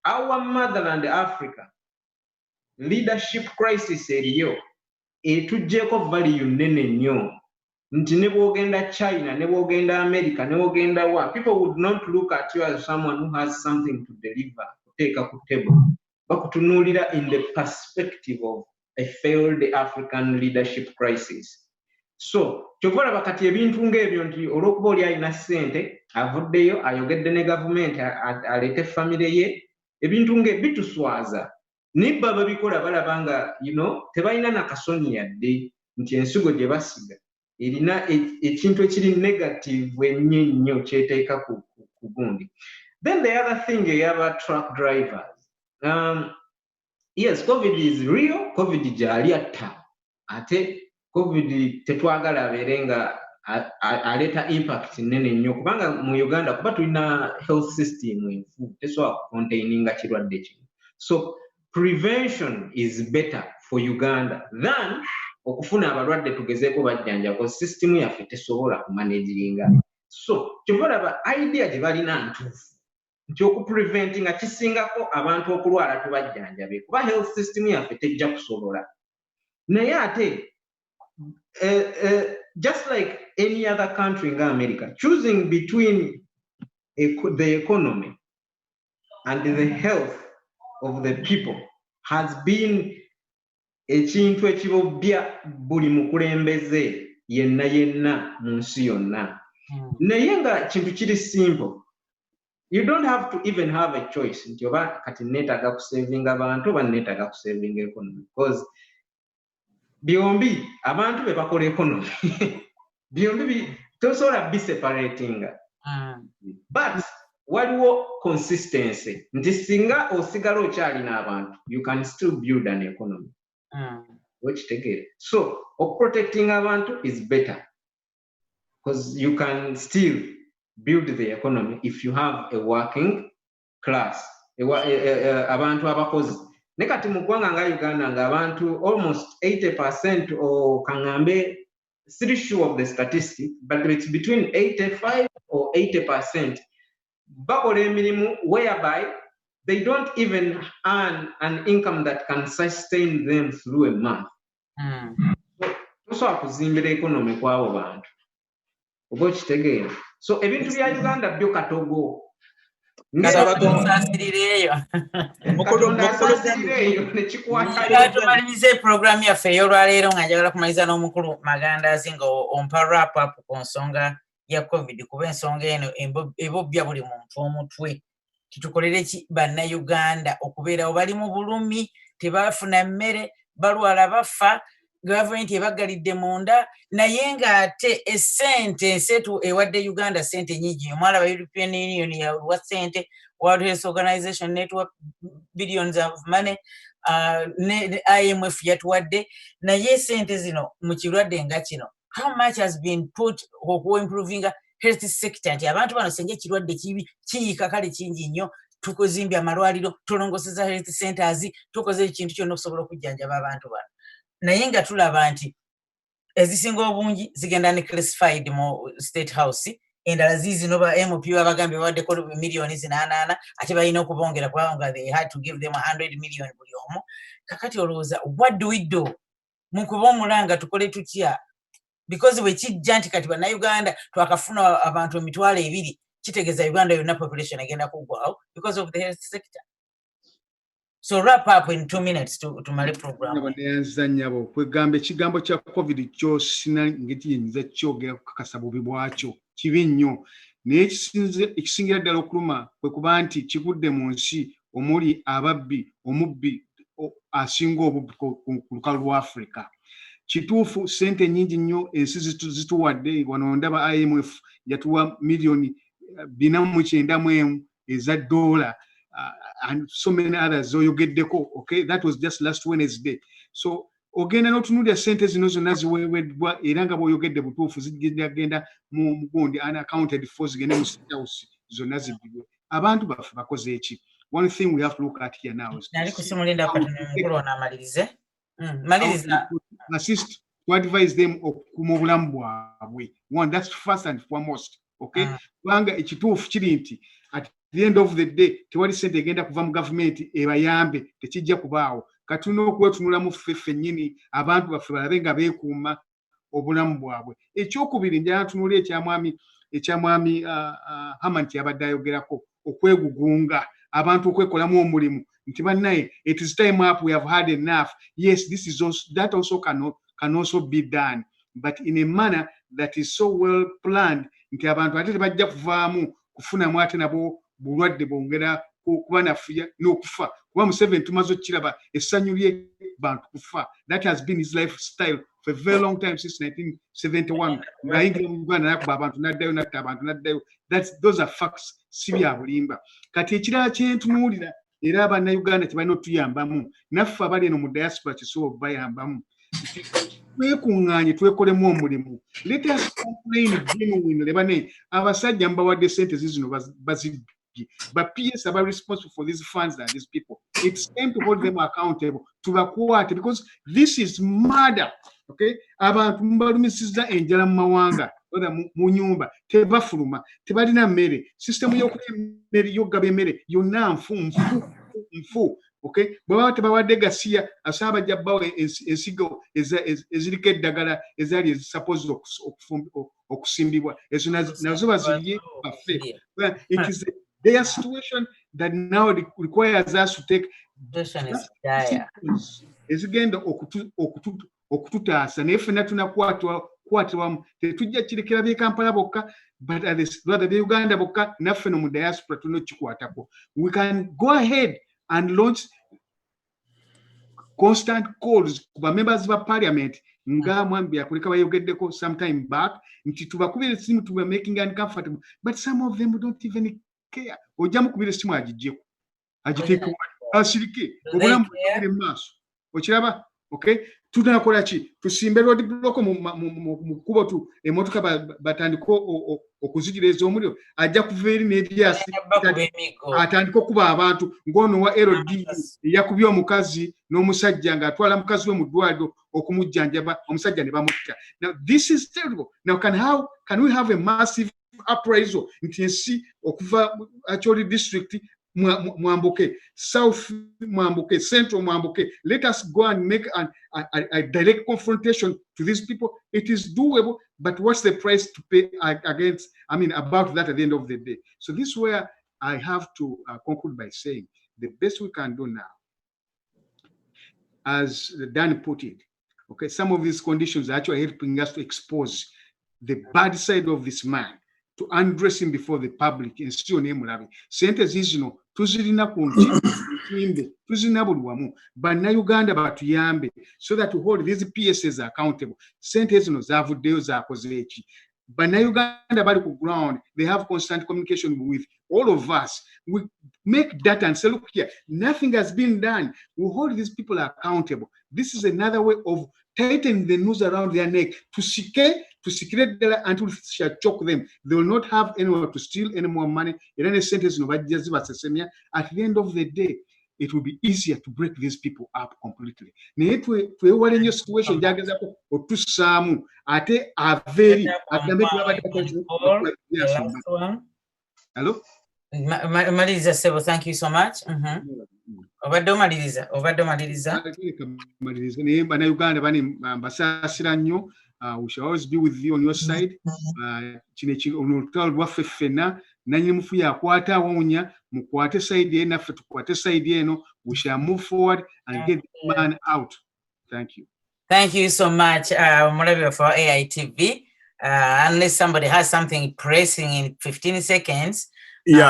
our motherland Africa leadership crisis eriyo etuggyeko value nnene nnyo nti ne bw'ogenda China ne bw'ogenda America ne bw'ogenda wa people would not look at you as someone who has something to deliver kuteeka ku table bakutunuulira in the perspective of a failed African leadership crisis. So kyovala bakati ebintu ng'ebyo nti olw'okuba oli alina ssente avuddeyo ayogedde ne gavumenti aleete famire ye ebintu bituswaza naye baba bikola balaba nga tebalina nakasoni yadde nti ensigo gye basiga erina ekintu ekiri negative ennyo kyeteeka ku gundi. Then the other thing ey'aba truck drivers. Yes, COVID is real. COVID jali atta. Ate COVID tetwagala abeere nga aleta impact nene nnyo kubanga mu Uganda kuba tulina health system enfu tesobola containinga kirwadde kino. So prevention is better for Uganda than okufuna abalwadde tugezeeko bajjanja because system yaffe tesobola kumanaginga. So kyobalaba idea gye balina ntuufu nti okupreventi nga kisingako abantu okulwala tubajjanjabe kuba health system yaffe tejja kusobola. Naye ate just like any other country in America, choosing between the economy and the health of the people has been ekintu ekibobya buli mukulembeze yenna mu nsi yonna. Naye nga kintu kiri simple. You don't have to even have a choice nti oba kati neetaaga kusavinga abantu oba neetaaga kusavinga economy because byombi abantu be bakola economy byombi tosobola be separating. But waliwo consistency nti singa osigala okyalina abantu you can still build an economy. Which take it. So protecting abantu is better because you can still build the economy if you have a working class. Abantu abakozi. Nekati mu ggwanga nga Uganda nga abantu almost 80% or kangambe, still sure of the statistic, but it's between 85 or 80% bakola emirimu whereby they don't even earn an income that can sustain them through a month. So akuzimbira economy kwabo bantu. Obo kitegeera. So ebintu bya Uganda byo katogo. Tumalirize program yaffe ey'olwaleero nga njagala kumaliza n'omukulu Magandazi nga ompa wrap up ku nsonga ya COVID kuba ensonga eno ebobya buli muntu omutwe. Tutukolere ki bannayuganda okubeerawo bali mu bulumi tebafuna mmere balwala bafa gavumenti ebagalidde munda naye ng'ate essente ensetu ewadde Uganda sente nyingi omwala ba European Union yawa sente World Health Organization network billions of money ne IMF yatuwadde naye sente zino mu kirwadde nga kino how much has been put for improving health sector nti abantu bano senge kirwadde kiyika kale kingi nnyo tukozimbya amalwaliro tulongoseza health centers tukoze ekintu kyonna okusobola okujjanjaba abantu bano naye nga tulaba nti ezisinga obungi zigenda ne classified mu State House endala zizino ba MP babagambe bawaddeko millions 8 ate balina okubongera kubanga they had to give them 100 million buli omu. Kakati olowooza what do we do mu kuba omulanga tukole tutya because we kijja nti kati bannayuganda twakafuna abantu emitwalo 2 kitegeeza Uganda yonna population agenda kuggwawo because of the health sector. So wrap up in 2 minutes to my program. Nyabo kwegamba ekigambo kya COVID kyo sina ngeti yinza kyogera kukakasa bubi bwakyo kibi nnyo naye ekisingira ddala okuluma kwe kuba nti kivudde mu nsi omuli ababbi omubbi asinga obubbi ku lukalu lwa Africa. Kituufu sente nyingi nnyo ensi zituwadde wano ndaba IMF yatuwa million 491 eza $, and so many others oyogeddeko. Okay, that was just last Wednesday. So ogenda n'otunuulira sente zino zonna ziweeweddwa era nga bw'oyogedde butuufu zigenda mu mugundi unaccounted for zigende mu State House zonna zibbibwe. Abantu baffe bakoze eki? One thing we have to look at here now is assist to advise them okukuma obulamu bwabwe. One, that's first and foremost. Okay, kubanga ekituufu kiri nti at the end of the day tewali sente egenda kuva mu government ebayambe tekijja kubaawo katuna okwetunulamu ffeffe nnyini abantu baffe balabe nga beekuuma obulamu bwabwe. Ekyokubiri njala ntunula ekyamwami Hamanti yabadde ayogerako okwegugunga abantu okwekolamu omulimu nti bannaye it is time up, we have had enough. Yes, this is also, that also can also be done, but in a manner that is so well planned nti abantu ate tebajja kuvaamu kufunamu ate nabo bulwadde bwongera kuba nafuya n'okufa kuba Museveni tumaze okukiraba essanyu lye bantu kufa. That has been his lifestyle for a very long time since 1971 ngayingira mu Uganda nakuba abantu naddayo natta abantu naddayo. Those are facts, si bya bulimba. Kati ekirala kyentunuulira era abannayuganda tebalina otuyambamu naffe abali eno mu diaspora kisobola bayambamu twekuŋŋaanye twekolemu omulimu. Let us complain genuinely bane abasajja mbawadde sente zino bazibye. But PS are responsible for these funds and these people. It's time to hold them accountable to bakwate because this is murder. Okay, abantu mbalumisiza enjala mu mawanga oda mu nyumba tebafuluma tebalina mmere system y'okulemere yogaba emmere yonna nfu. Okay, bwaba tebawadde gasiya asaba jabbawo ensigo eziriko eddagala ezali supposed okusimbibwa ezo nazo baziriye baffe. It is their situation that now requires us to take ezigenda okututaasa naye ffenna tunakwatibwamu tetujja kirekera b'e Kampala bokka but the Uganda bokka naffe no mu diaspora tulina okukikwatako. We can go ahead and launch constant calls to the members of parliament nga mwambi akuleka bayogeddeko sometime back nti tubakubira simu to be making uncomfortable, but some of them don't even care. Ojja mukubira simu agijjeko agiteeka asirike obulamu bwogere maaso okiraba. Okay, tunakola ki tusimbe road block mu kubo tu emotoka batandiko okuzigireza omuliro ajja kuva eri n'ebyasi atandika okuba abantu ngono wa LD yakubye omukazi n'omusajja ng'atwala mukazi we mu ddwaliro okumujjanjaba omusajja ne bamutta. Now this is terrible. Now can we have a massive uprisal nti ensi okuva Acholi district Mwambuke, South Mwambuke, Central Mwambuke? Let us go and make a direct confrontation to these people. It is doable, but what's the price to pay about that at the end of the day? So this is where I have to conclude by saying the best we can do now, as Dan put it, okay, some of these conditions are actually helping us to expose the bad side of this man, to undress him before the public and see on him. Sente zizino tuzirina kunjimbe tuzirina bulwamu bana Uganda batuyambe so that to hold these PSs accountable. Sente zino zavuddeyo zakoze eki bana Uganda bali ku ground, they have constant communication with all of us. We make data and say, look here, nothing has been done. We hold these people accountable. This is another way of tightening the noose around their neck to secure until we shall choke them. They will not have anywhere to steal any more money. At the end of the day, it will be easier to break these people up completely. Situation hello? Maliriza Sebo, thank you so much. Obadde maliriza. Uganda bani basasira nnyo. We shall always be with you on your side. Kino onolutalo lwaffe ffenna nanyini mufu yakwata awunya mukwate side ye naffe tukwate side eno. We shall move forward and get the man out. Thank you. Thank you so much, Mulabi for AITV. Unless somebody has something pressing in 15 seconds. Yeah,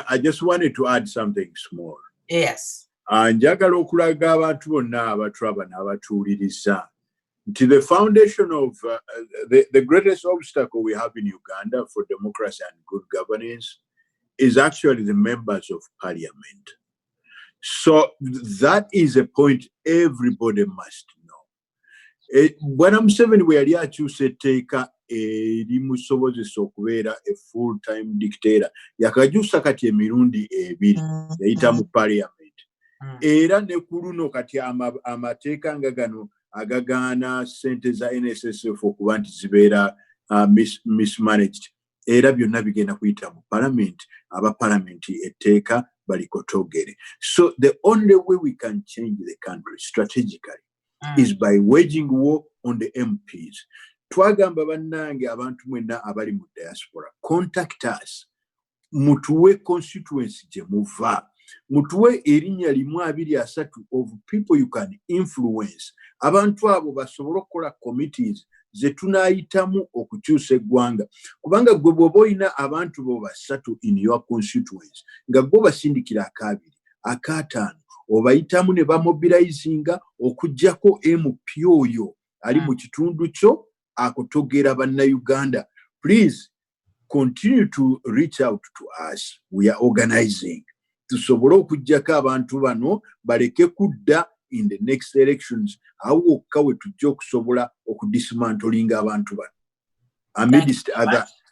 I just wanted to add something small. Yes. Njagala okulaga abantu bonna abatulaba n'abatuwuliriza nti the foundation of the greatest obstacle we have in Uganda for democracy and good governance is actually the members of parliament. So that is a point everybody must know. When Museveni we yali akyusa etteeka erimusobozesa okubeera a full-time dictator yakajusa kati emirundi ebiri yayita mu parliament. Era ne ku luno kati amateeka nga gano agagaana sente za NSSF okuba nti zibeera mismanaged era byonna bigenda kuyita mu parliament, aba parliament etteeka balikotogere. So the only way we can change the country strategically is by waging war on the MPs. Twagamba bannange abantu mwenna abali mu diaspora, contact us, mutuwe constituency gye muva, mutuwe erinnya limu 2-3 of people you can influence. Abantu abo basobole okukola committees ze tunaayitamu okukyusa eggwanga. Kubanga gwe bw'oba olina abantu bo 3 in your constituency nga gwe basindikira 2, 5 obayitamu ne bamobilizinga okuggyako MP oyo ali mu kitundu kyo akutogera bannayuganda. Please continue to reach out to us. We are organizing. Tusobole okuggyako abantu bano baleke kudda in the next elections awo wokka we tujja okusobola okudismantlinga abantu bano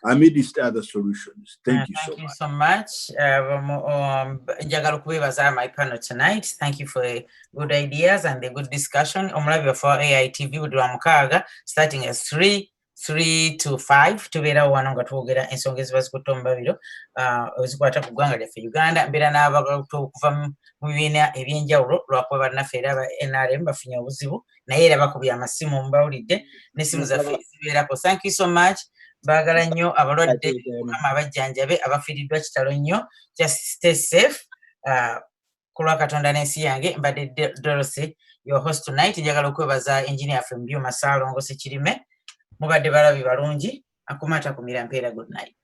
amidst other solutions. Thank you so much. Njagala kubebaza my panel tonight. Thank you for good ideas and the good discussion. Omulabi for AITV buli lwa mukaaga starting at 3 to 5 tubeera wano nga twogera ensonga eziba zikutomba biro ezikwata ku ggwanga lyaffe Uganda. Mbeera n'abantu okuva mu bibiina ebyenjawulo lwakuba bannaffe era aba NRM bafunye obuzibu naye era bakubye amasimu mubawulidde n'essimu zaffe zibeerako. Thank you so much. Baagala nnyo abalwadde mukama abajjanjabe abafiiriddwa kitalo nnyo. Just stay safe. Ku lwa Katonda n'ensi yange mbadde Dorothy your host tonight. Njagala okwebaza engineer ffe mu byuma Saalongo Sekirime. Mubadde balabi balungi akumata kumira mpeera. Good night.